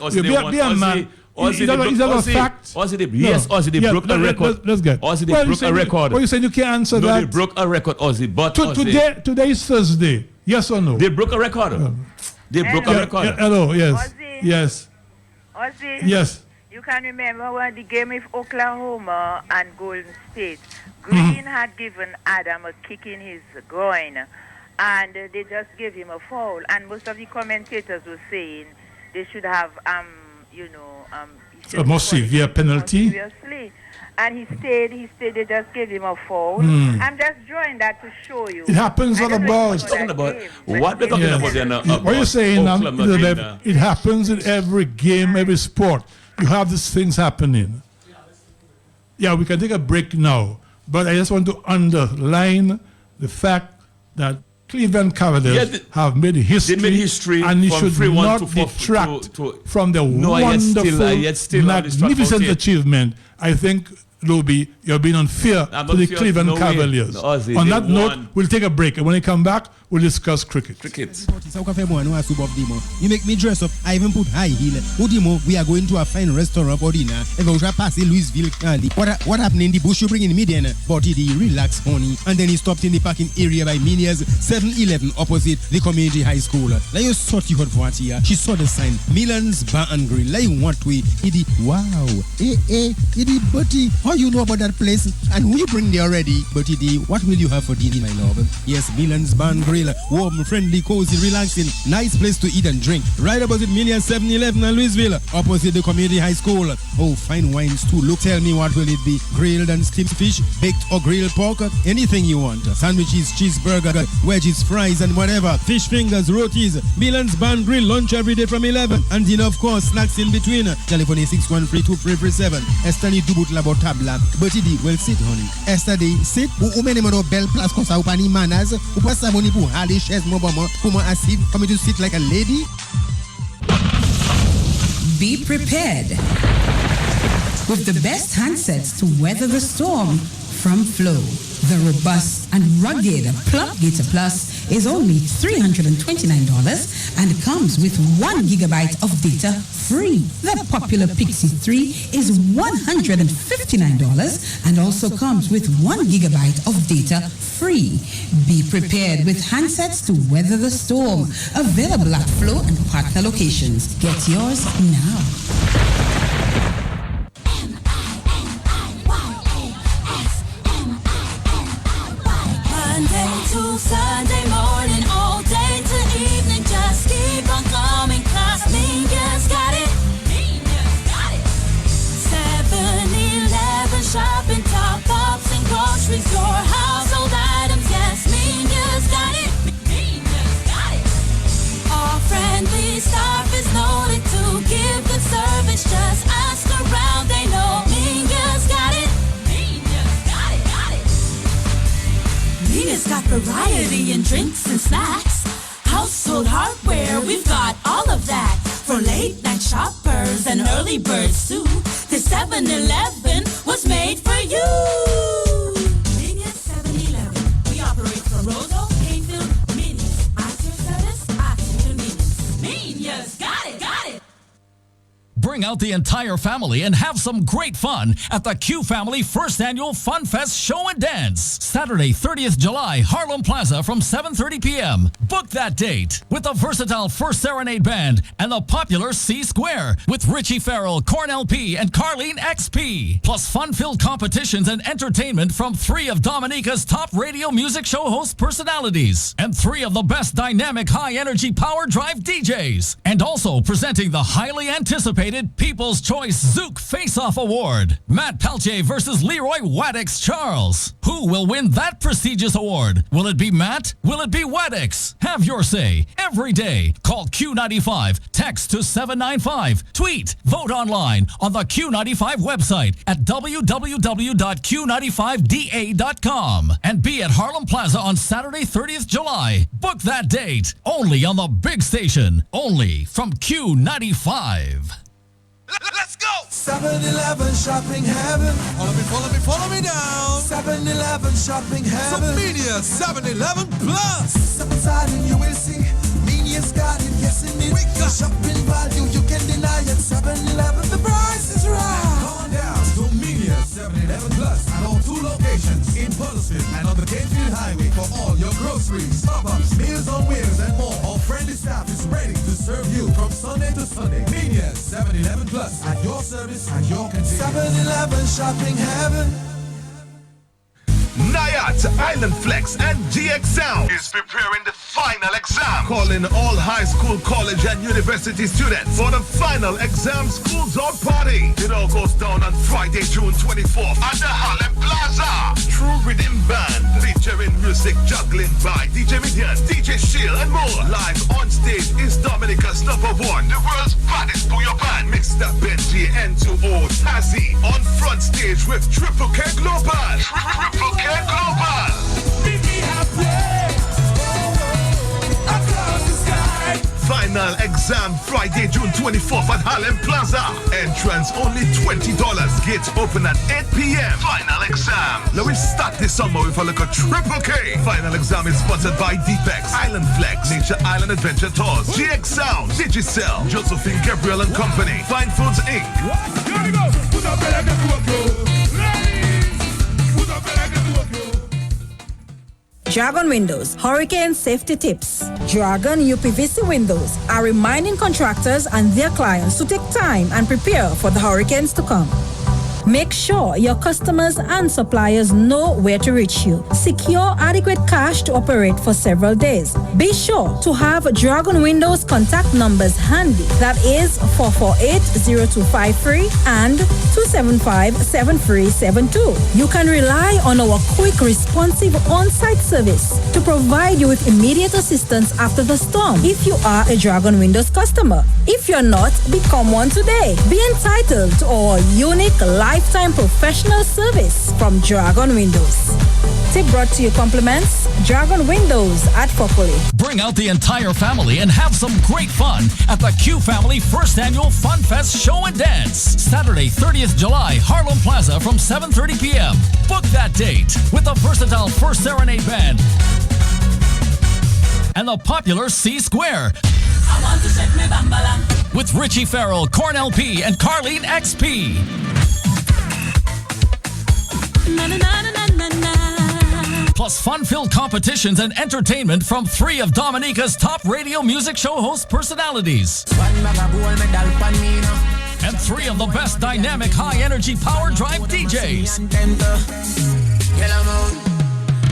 man. Is that a fact? Yes, Ozzy, they broke a record. Let's get. Ozzy, they broke a record. Well, you said you can't answer that. They broke a record, Ozzy. But today is Thursday. Yes or no? They broke a record. They broke a record. Hello, yes. Ozzy? Yes. Ozzy? Yes. You can remember when the game with Oklahoma and Golden State, Green had given Adam a kick in his groin, and they just gave him a foul. And most of the commentators were saying they should have, a more severe penalty. Seriously. And he stayed, they just gave him a foul. I'm just drawing that to show you. It happens on the balls. What we're talking about then? What you're saying, it happens in every game, every sport. You have these things happening. Yeah, we can take a break now. But I just want to underline the fact that Cleveland Cavaliers have made history. They made history, and you should not detract from the wonderful, magnificent achievement. I think, Lobi, you're being unfair to the Cleveland Cavaliers. On that note, we'll take a break. And when we come back, we'll discuss cricket. You make me dress up. I even put high heel. We are going to a fine restaurant for dinner. Louisville Candy. What happened in the bush? You bring in me then. But he relaxed, honey. And then he stopped in the parking area by Minia's 7-Eleven opposite the community high school. Like you saw the hot for here. She saw the sign. Milan's Bar and Grill. Like what we? Wow. Buddy. How you know about that place? And who you bring there already? But what will you have for dinner, my love? Yes, Milan's Bar and Grill. Warm, friendly, cozy, relaxing. Nice place to eat and drink. Right opposite Million 7-Eleven and Louisville. Opposite the community high school. Oh, fine wines too. Look, tell me what will it be? Grilled and steamed fish, baked or grilled pork, anything you want. Sandwiches, cheeseburger, wedges, fries and whatever. Fish fingers, rotis. Milan's Bar and Grill. Lunch every day from 11. And dinner, of course, snacks in between. Telephone 613-2337. Estani dubut labo tabla. But well, sit, honey. Yesterday, sit. Many bell plus kosa upani manas. Upasa moni pu hali shes mobama. Kuma asid. Coming to sit like a lady. Be prepared with the best handsets to weather the storm from Flow. The robust and rugged Plug Gator Plus is only $329 and comes with 1 gigabyte of data free. The popular Pixie 3 is $159 and also comes with 1 gigabyte of data free. Be prepared with handsets to weather the storm. Available at Flow and partner locations. Get yours now. Monday to Sunday morning, all day to evening, just keep on coming, cause Minions got it. Minions got it. 7-Eleven shopping, top-ups and groceries, your household items, yes, Minions got it. Minions got it. Our friendly staff is noted to give good service, just ask around, they know Minions got it. Minions got variety in drinks and snacks. Household hardware, we've got all of that. For late night shoppers and early birds too, the 7-Eleven was made for you. Minions 7-Eleven. We operate from Roseau, Hayfield, Minions. At your service, at your convenience. Minions, got it, got it. Bring out the entire family and have some great fun at the Q Family First Annual Fun Fest Show and Dance. Saturday, 30th July, Harlem Plaza from 7:30 p.m. Book that date with the versatile First Serenade Band and the popular C Square with Richie Farrell, Cornell P, and Carlene XP. Plus fun-filled competitions and entertainment from 3 of Dominica's top radio music show host personalities and 3 of the best dynamic high-energy power drive DJs. And also presenting the highly anticipated People's Choice Zook Face-Off Award. Matt Peltier versus Leroy Wadix Charles. Who will win that prestigious award? Will it be Matt? Will it be Wadix? Have your say every day. Call Q95, text to 795, tweet, vote online on the Q95 website at www.q95da.com and be at Harlem Plaza on Saturday, 30th July. Book that date. Only on the big station. Only from Q95. Let's go! 7-Eleven shopping heaven. Follow me down. 7-Eleven shopping heaven. So media 7-Eleven plus. Step inside and you will see. Media's got it, yes indeed. We got shopping value you can deny at 7-Eleven. The price is right. Come on down to Media 7-Eleven plus at all 2 locations in Pulseford and on the Capefield Highway for all your groceries, pop-ups, meals on wheels and more. Our friendly staff is ready to serve you from Sunday to Sunday. Media 7-Eleven plus at your service, at your convenience. 7-Eleven shopping heaven. Nayat, Island Flex, and GX Sound is preparing the final exam. Calling all high school, college, and university students for the final exam school zone party. It all goes down on Friday, June 24th at the Harlem Plaza. True Rhythm Band featuring music juggling by DJ Midian, DJ Shield, and more. Live on stage is Dominica's #1, the world's baddest booyah band, Mr. Benji N2O Tazzy, on front stage with Triple K Global. Triple K Global. Meet me halfway. Across the sky. Final exam Friday, June 24th at Harlem Plaza. Entrance only $20. Gates open at 8 p.m. Final exam. Now we start this summer with a little Triple K. Final exam is sponsored by Deepex, Island Flex, Nature Island Adventure Tours, GX Sound, Digicel, Josephine Gabriel and Company, Fine Foods Inc. Here we go. Put up better get to work, yo. Put up better get to work, yo. Dragon Windows, Hurricane Safety Tips. Dragon UPVC Windows are reminding contractors and their clients to take time and prepare for the hurricanes to come. Make sure your customers and suppliers know where to reach you. Secure adequate cash to operate for several days. Be sure to have Dragon Windows contact numbers handy. That is 448-0253 and 275-7372. You can rely on our quick, responsive on-site service to provide you with immediate assistance after the storm if you are a Dragon Windows customer. If you're not, become one today. Be entitled to our unique lifetime professional service from Dragon Windows. Tip brought to you compliments Dragon Windows at Fokoli. Bring out the entire family and have some great fun at the Q Family First Annual Fun Fest Show and Dance. Saturday, 30th July, Harlem Plaza from 7:30 p.m. Book that date with the versatile First Serenade Band and the popular C Square. I want to shake me bambalam. With Richie Farrell, Cornell P, and Carlene XP. Na na na na na na. Plus fun-filled competitions and entertainment from 3 of Dominica's top radio music show host personalities. And 3 of the best dynamic high-energy power drive DJs.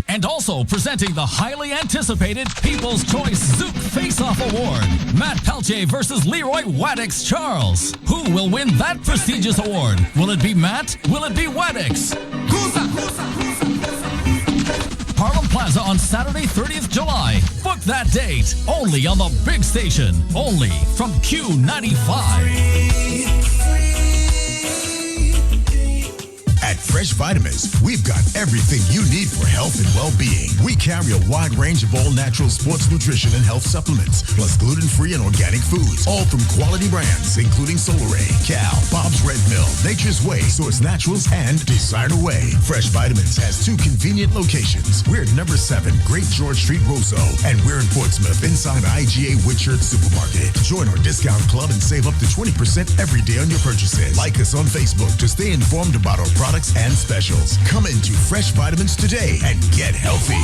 And also presenting the highly anticipated People's Choice Zook Face-Off Award. Matt Peltier versus Leroy Waddix Charles. Who will win that prestigious award? Will it be Matt? Will it be Waddix? Harlem Plaza on Saturday, 30th July. Book that date. Only on the big station. Only from Q95. At Fresh Vitamins, we've got everything you need for health and well-being. We carry a wide range of all-natural sports nutrition and health supplements, plus gluten-free and organic foods, all from quality brands, including Solaray, Cal, Bob's Red Mill, Nature's Way, Source Naturals, and Desire Way. Fresh Vitamins has 2 convenient locations. We're at number 7, Great George Street, Roseau, and we're in Portsmouth, inside IGA Whitchurch Supermarket. Join our discount club and save up to 20% every day on your purchases. Like us on Facebook to stay informed about our products and specials. Come into Fresh Vitamins today and get healthy.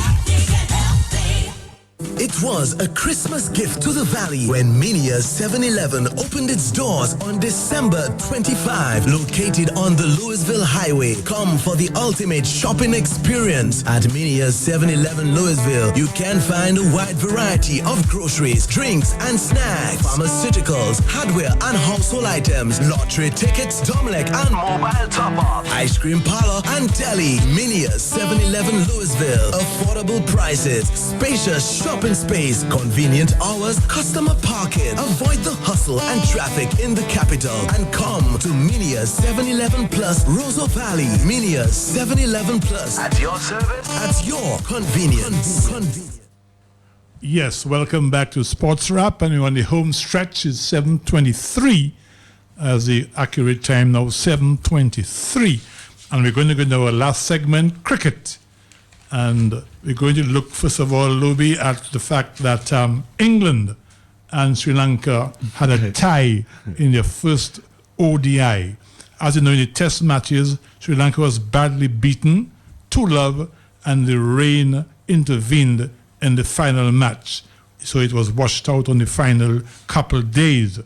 It was a Christmas gift to the Valley when Minia's 7-Eleven opened its doors on December 25, located on the Louisville Highway. Come for the ultimate shopping experience. At Minia's 7-Eleven Louisville, you can find a wide variety of groceries, drinks, and snacks, pharmaceuticals, hardware and household items, lottery tickets, Domlec and mobile top-up, ice cream parlor, and deli. Minia's 7-Eleven Louisville. Affordable prices, spacious shopping space, convenient hours, customer parking. Avoid the hustle and traffic in the capital and come to Minia's 7-Eleven Plus, Roseau Valley. Minia's 7-Eleven Plus. At your service, at your convenience. Yes, welcome back to Sports Wrap, and we're on the home stretch. Is 7:23 as the accurate time now, 7:23. And we're going to go into our last segment, cricket. And we're going to look, first of all, Luby, at the fact that England and Sri Lanka had a tie in their first ODI. As you know, in the test matches, Sri Lanka was badly beaten 2-0, and the rain intervened in the final match. So it was washed out on the final couple days.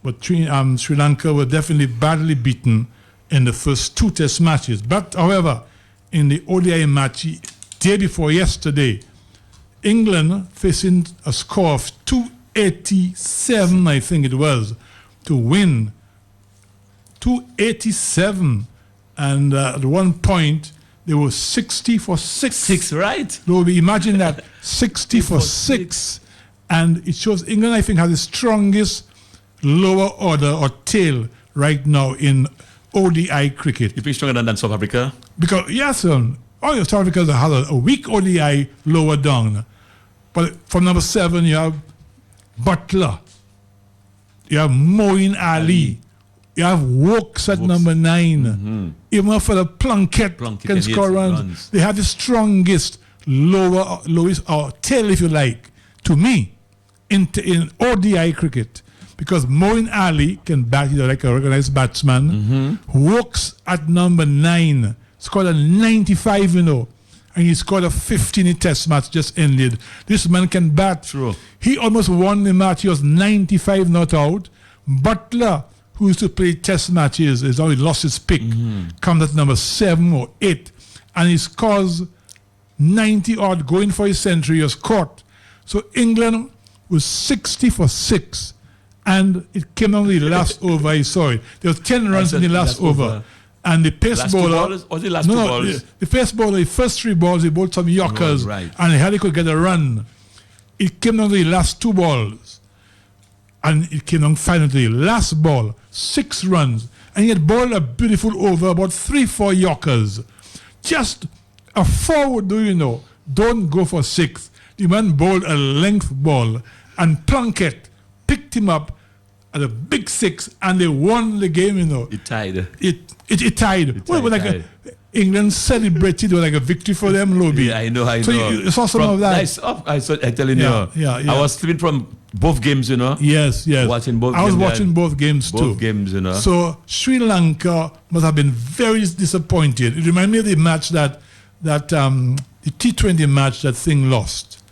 But Sri Lanka were definitely badly beaten in the first 2 test matches. But, however, in the ODI match day before yesterday, England facing a score of 287, I think it was, to win. 287. And at one point, they were 60 for 6. 6, right? So imagine that, 60 for 6. And it shows England, I think, has the strongest lower order or tail right now in ODI cricket. You think stronger than South Africa? Because, yes, all your South Africa has a weak ODI lower down. But from number 7, you have Butler. You have Moeen Ali. You have Wokes at number 9. Mm-hmm. Even for the Plunkett can score runs. They have the strongest lowest or tail, if you like, to me, in ODI cricket. Because Moeen Ali can bat like a recognized batsman. Mm-hmm. Wokes at number 9 scored a 95, and he scored a 15 in test match just ended. This man can bat. True. He almost won the match. He was 95 not out. Butler, who used to play test matches, has already lost his pick. Mm-hmm. Comes at number 7 or 8, and he scores 90 odd, going for his century. He was caught. So England was 60 for 6. And it came on the last over, I saw it. There were 10 runs in the last over. And the pace bowler... The pace bowler, the first 3 balls, he bowled some yorkers. Right. And he could get a run. It came on the last 2 balls. And it came on finally, last ball, 6 runs. And he had bowled a beautiful over, about 3-4 yorkers. Just a forward, don't go for 6. The man bowled a length ball. And Plunkett picked him up at a big 6, and they won the game. It tied. It tied. England celebrated like a victory for them, Lobby. Yeah, I know. So you saw some of that. I'm telling you. I was sleeping from both games, you know. Yes. Watching both. I was watching both games too. Both games, you know. So Sri Lanka must have been very disappointed. It reminded me of the match that the T20 match that thing lost.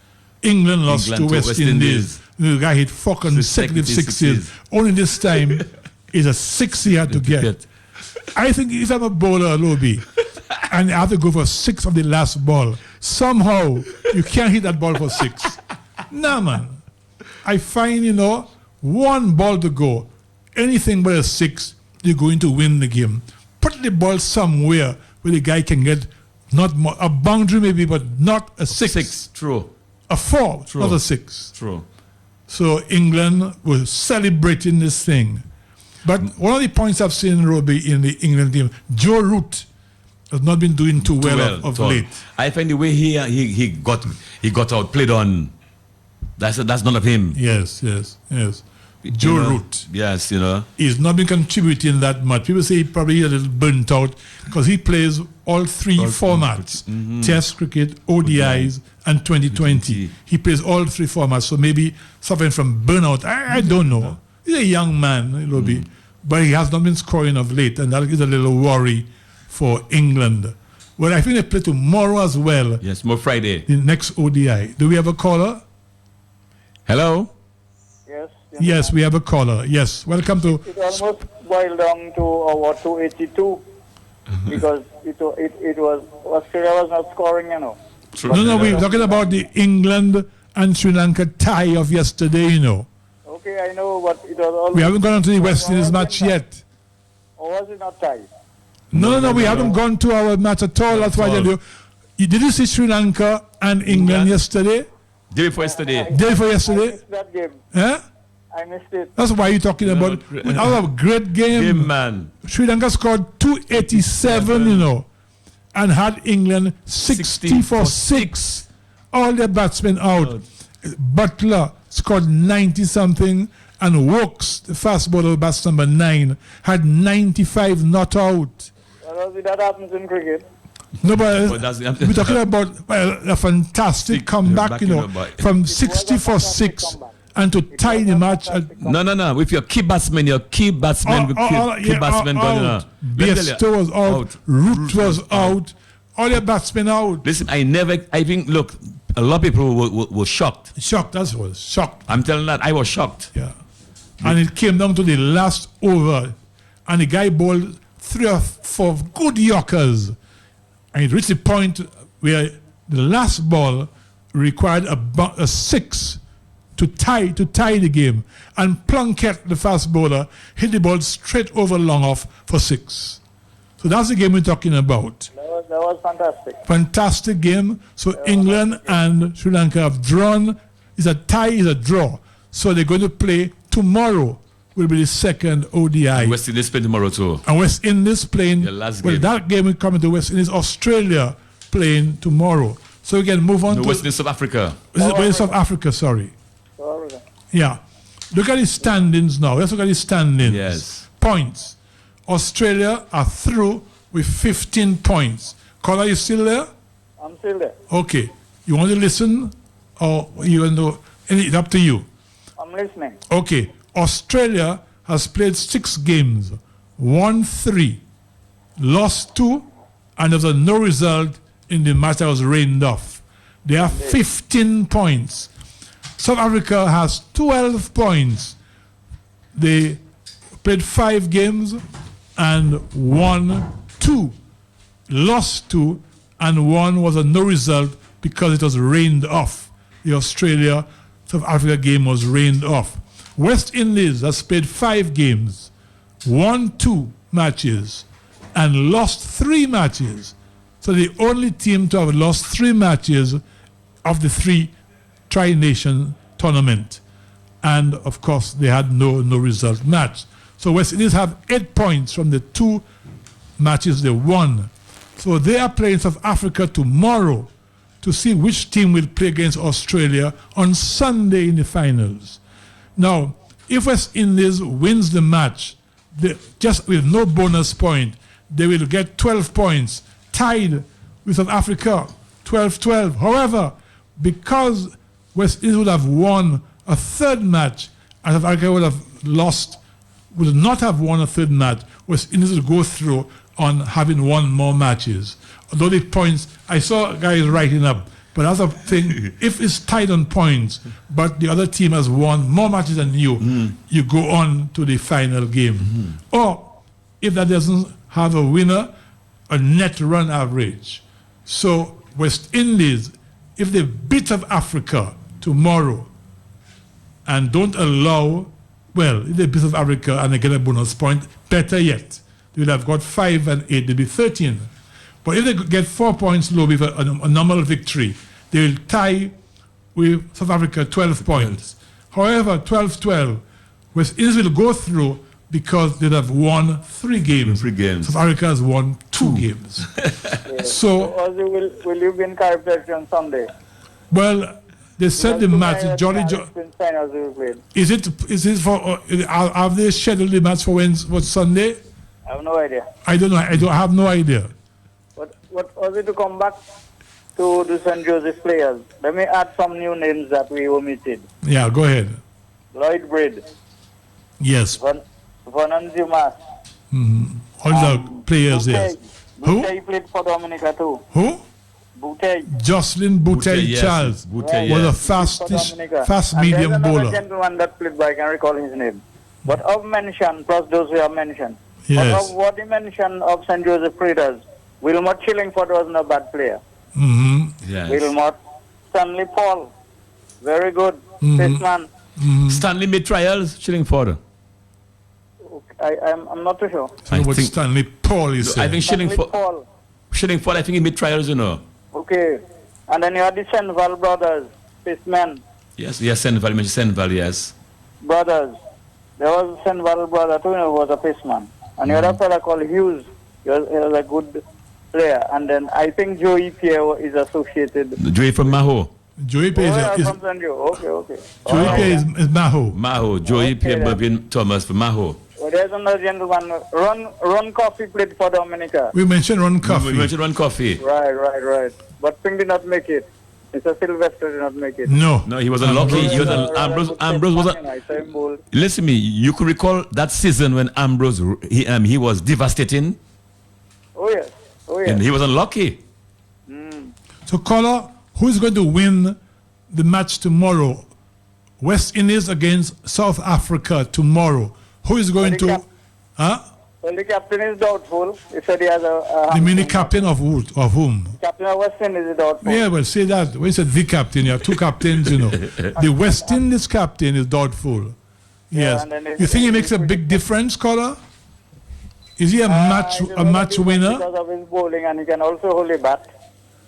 England lost to West Indies. The guy hit 4 consecutive sixes. Only this time is a 6 he had to get. I think if I'm a bowler, Lobby, and I have to go for 6 of the last ball, somehow you can't hit that ball for 6. Nah, man. I find, one ball to go. Anything but a 6, you're going to win the game. Put the ball somewhere where the guy can get not more, a boundary maybe, but not a 6. True. A 4, True. not a 6. True. So England was celebrating this thing. But one of the points I've seen, Robbie, in the England team, Joe Root has not been doing too well of late. I find the way he got outplayed on. That's none of him. Yes. Joe Root. Yes, He's not been contributing that much. People say he probably a little burnt out because he plays all three formats. Test cricket, ODIs, and 2020. He plays all 3 formats. So maybe suffering from burnout. I don't know. He's a young man, Lobby, but he has not been scoring of late, and that is a little worry for England. Well, I think they play tomorrow as well. Yes, more Friday. The next ODI. Do we have a caller? Hello? Yes. Yes, we have a caller. Yes, welcome to... It almost boiled down to our 282 because it was Australia was not scoring, True. No, we're talking about the England and Sri Lanka tie of yesterday, Okay, I know, but it was almost... We haven't gone on to the West Indies match yet. Or was it not tied? No, we haven't gone to our match at all. That's why I tell you. Did you see Sri Lanka and England yesterday? Day before yesterday. I missed that game. Huh? I missed it. That's why you're talking about another great game. Man. Sri Lanka scored 287, and had England 60 for 6. All their batsmen out. Butler scored 90-something, and Wokes, the fast bowler, bats number 9, had 95 not out. That happens in cricket. No, but we're talking about a fantastic comeback, from 60 for 6 and to tie the match. No. With your key batsman, out. Bairstow was out. Root was out. All your batsmen out. Listen, I think, look, a lot of people were shocked. Shocked, shocked. I'm telling that, I was shocked. Yeah. And it came down to the last over, and the guy bowled 3 or 4 good yorkers. And it reached the point where the last ball required a 6 to tie the game. And Plunkett, the fast bowler, hit the ball straight over long off for 6. So that's the game we're talking about. That was fantastic. Fantastic game. So England and Sri Lanka have drawn. It's a tie, it's a draw. So they're going to play tomorrow. Will be the second ODI. And West Indies playing tomorrow too. And West Indies playing. The last game. That game will come to West Indies. Australia playing tomorrow. So we can move on to West Indies South Africa. South Africa, sorry. Yeah. Look at the standings now. Let's look at the standings. Yes. Points. Australia are through with 15 points. Caller, you still there? I'm still there. Okay. You want to listen, or you want to? It's up to you. I'm listening. Okay. Australia has played 6 games, won 3, lost 2, and there's no result in the match that was rained off. They have 15 points. South Africa has 12 points. They played 5 games and won 2, lost 2, and 1 was a no result because it was rained off. The Australia-South Africa game was rained off. West Indies has played 5 games, won 2 matches, and lost 3 matches. So the only team to have lost 3 matches of the 3 Tri-Nation tournament. And of course, they had no result match. So West Indies have 8 points from the 2 matches they won. So they are playing South Africa tomorrow to see which team will play against Australia on Sunday in the finals. Now, if West Indies wins the match, just with no bonus point, they will get 12 points, tied with South Africa, 12-12. However, because West Indies would have won a third match and South Africa would not have won a third match, West Indies would go through on having won more matches. Although the points, I saw guys writing up, but that's a thing, if it's tied on points, but the other team has won more matches than you, you go on to the final game. Or, if that doesn't have a winner, a net run average. So, West Indies, if they beat South Africa tomorrow and don't allow, well, if they beat South Africa and they get a bonus point, better yet, they would have got 5 and 8, they'd be 13. But if they get 4 points low with a normal victory, they will tie with South Africa 12 points. However, 12-12, West Indies will go through because they'd have won 3 games. South Africa has won 2 games. So, Ozzy, will you be in Caribbean on Sunday? Well, they said the match, is it for, have they scheduled the match for Sunday? I have no idea. I don't know, I have no idea. What was it to come back to the St. Joseph players? Let me add some new names that we omitted. Yeah, go ahead. Lloyd Braid. Yes. Vernon Dumas. All the players, yes. Who? Boutte played for Dominica too. Who? Boutte. Jocelyn Boutte, yes, Charles. Boutte, was yes. a fast medium and bowler. There's another gentleman that played, but I can't recall his name. But of mention, plus those who have mentioned. Yes. But of what he mentioned of St. Joseph Raiders, Wilmot Chillingford wasn't a bad player. Yes. Wilmot. Stanley Paul, very good. Baseman. Stanley made trials, Chillingford. I'm not too sure. I think Stanley Paul is saying. I think Chillingford, I think he made trials, you know. Okay. And then you had the Senval brothers, Spacemen. Yes, Senval, you mentioned Senval, yes. Brothers. There was a Senval brother too, who was a paceman. And you had a fella called Hughes. He was a good player. And then I think Joey Pierre is associated. Joey from Maho. Joey Pierre is from St. Joe. Okay. Joey Pierre is Maho. Maho. Joey Pierre Bobin Thomas from Maho. Well, there's another gentleman. Ron Coffey played for Dominica. We mentioned Ron Coffey. We mentioned Ron Coffey. Right. But Ping did not make it. Mr. Sylvester did not make it. No, he was unlucky. Ambrose was listen to me. You could recall that season when Ambrose he was devastating. Oh yes. And he was unlucky. So, caller, who is going to win the match tomorrow? West Indies against South Africa tomorrow. Who is going to? Well, the captain is doubtful. He said he has a the mini captain of whom? Captain of West Indies is doubtful. Yeah, well, say that. When you said the captain, you have 2 captains, you know. The West Indies captain is doubtful. Yes. You think he makes a big difference, caller? Is he a match winner? Because of his bowling, and he can also hold a bat.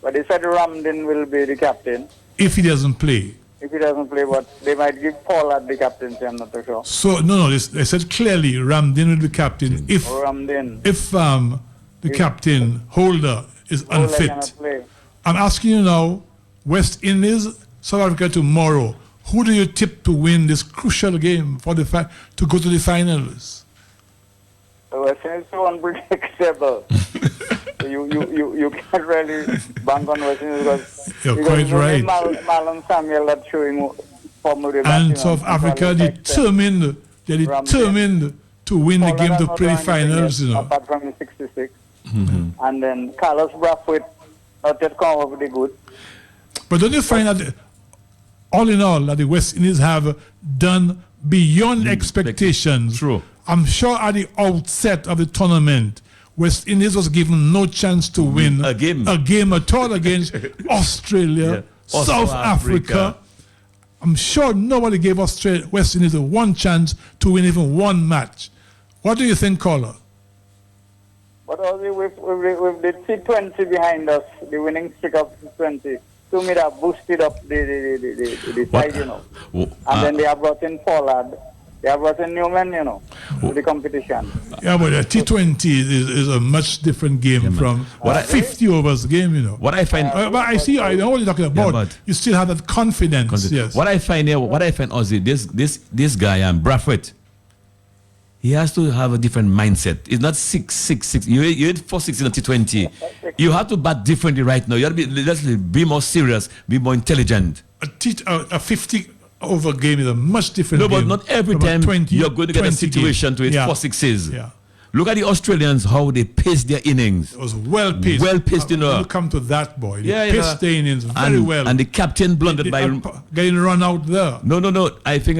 But he said Ramdin will be the captain. If he doesn't play. If he doesn't play, but they might give Paul at the captaincy, I'm not too sure. So, no, they said clearly Ramdin will be captain if the captain, Holder, is unfit. I'm asking you now, West Indies, South Africa tomorrow, who do you tip to win this crucial game for to go to the finals? West Indies is so unpredictable. You can't really bank on West Indies because you're quite right. Marlon Samuel that's showing form of the and South Africa determined to win the game to play the finals, you know. Apart from the 66. And then Carlos Brathwaite not yet come up with the good. But don't you find that all in all that the West Indies have done beyond expectations? True. I'm sure at the outset of the tournament, West Indies was given no chance to win a game at all against Australia, South Africa. I'm sure nobody gave West Indies one chance to win even one match. What do you think, caller? But also with the T20 behind us, the winning streak of T20, to me that boosted up the side, you know. And then they have brought in Pollard. They have brought in Newman, you know, to the competition. Yeah, but the T20 is a much different game from 50 overs game, you know. What I find, but I see, I know what you're talking about. But you still have that confidence. Yes. What I find here, Ozzy, this guy, Brathwaite, He has to have a different mindset. It's not 6-6-6. You hit 4-6 in a T20. You have to bat differently right now. You have to let's be more serious, be more intelligent. A 50 over game is a much different game. No, but not every time you're going to get a situation to hit 4 sixes. Yeah. Look at the Australians, how they paced their innings. It was well paced. Well paced, We'll come to that, boy. They paced their innings very well. And the captain blundered by getting run out there. No. I think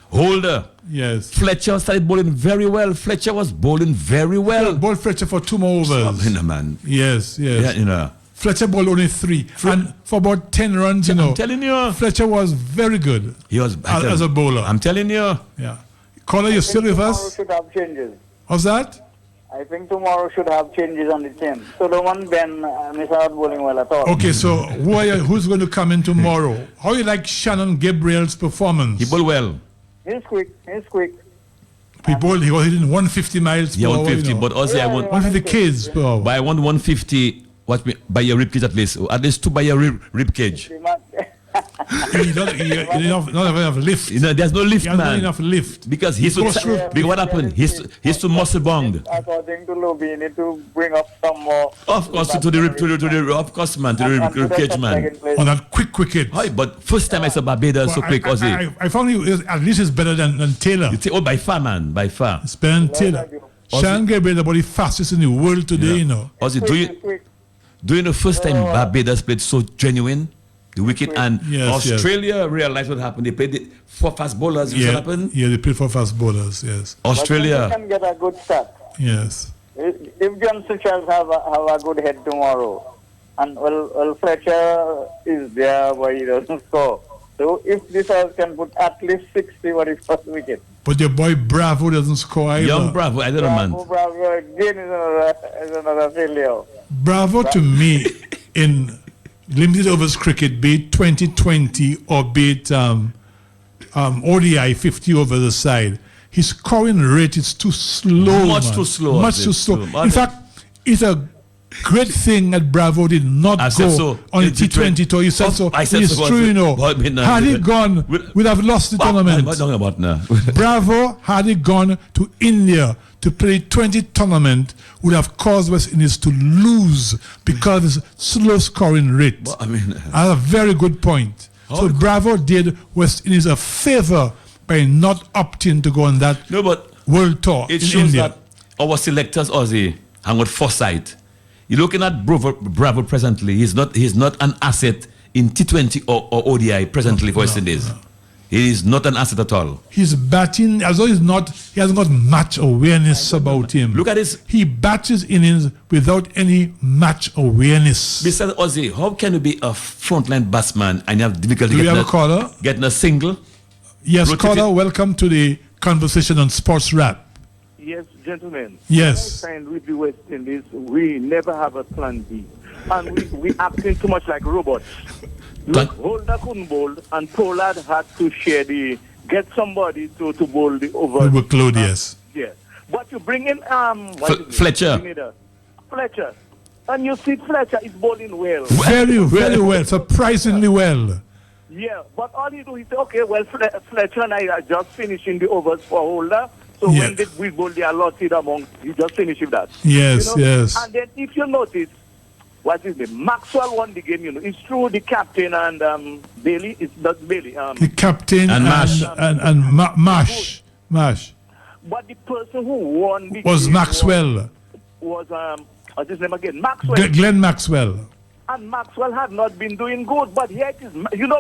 Holder. Yes. Fletcher started bowling very well. Fletcher was bowling very well. Bowled Fletcher for 2 more overs. Man. Yes. Yeah, Fletcher bowled only 3. And for about 10 runs, I'm telling you. Fletcher was very good. He was as a bowler. I'm telling you. Yeah. Caller, you still with us? Tomorrow should have changes. What's that? I think tomorrow should have changes on the team. So the one Ben is not bowling well at all. Okay, so who's going to come in tomorrow? How you like Shannon Gabriel's performance? He bowled well. He's quick. He was hitting 150 miles per hour. 150, but also I want 150 Ks per hour. But I want 150 by your rib cage at least. At least 2 by your rib cage. He not have enough lift. There's no lift, he has man. Not enough lift. Because because what happened? He's too muscle bound. According to Lobby, you need to bring up some more. Of course, to the rib cage, man. On that quick wicket. Hi, but first time I saw Barbados so quick, Ozzy. I found he at least is better than Taylor. By far, man, by far. It's better than Taylor. Shannon Gabriel is about the fastest in the world today, Ozzy, do you know first time Barbados played so genuine? The wicket and Australia realized what happened. They played 4 fast bowlers. What happened? Yeah, they played 4 fast bowlers. Yes. Australia can get a good start. Yes. If John Suchas have a good head tomorrow, and well Fletcher is there, but he doesn't score. So if this house can put at least 60 for his first wicket. But your boy Bravo doesn't score either. Young Bravo, I don't know, man. Bravo again is another failure. Bravo to me in limited overs cricket, be it 2020 or be it ODI 50 over the side, his scoring rate is too slow. Much too slow. In fact, it's a great thing that Bravo did not go on the T20 tour. You said so. It's true, Had he gone, we'd have lost the tournament. What are you talking about now? Bravo, had he gone to India to play 20 tournament, would have caused West Indies to lose because of his slow scoring rate. Well, I mean, that's a very good point. So Bravo did West Indies a favor by not opting to go on that world tour it in shows India. That our selectors, Ozzy, hang with foresight. You're looking at Bravo presently. He's not an asset in T20 or ODI presently for West Indies. He is not an asset at all. His batting, although he hasn't got match awareness about him. Look at this. He bats his innings without any match awareness. Besides, Ozzy, how can you be a frontline batsman and you have difficulty getting a single? Yes, caller, welcome to the conversation on Sports Rap. Yes, gentlemen. Yes. When I signed with the West Indies, we never have a plan B. And we acting too much like robots. Look, Holder couldn't bowl, and Pollard had to get somebody to bowl the over. Workload, yes. Yeah. But you bring in Fletcher. Fletcher. And you see Fletcher is bowling well. Very well. Surprisingly well. Yeah, but all he do is say, okay, well, Fletcher and I are just finishing the overs for Holder. So when we bowl the allotted amount, you just finish with that. Yes, yes. And then if you notice, what is it? Maxwell won the game, It's true the captain and Bailey. It's not Bailey. The captain and Mash. But the person who won the was game Maxwell. Was what's his name again? Maxwell. Glenn Maxwell. And Maxwell had not been doing good, but here it is.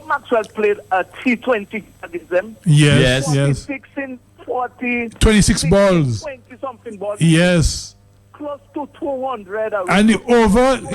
Maxwell played a T20 against them. Yes. 46 in 40. 26 balls. 20 something balls. Yes. Close to 200. And the over.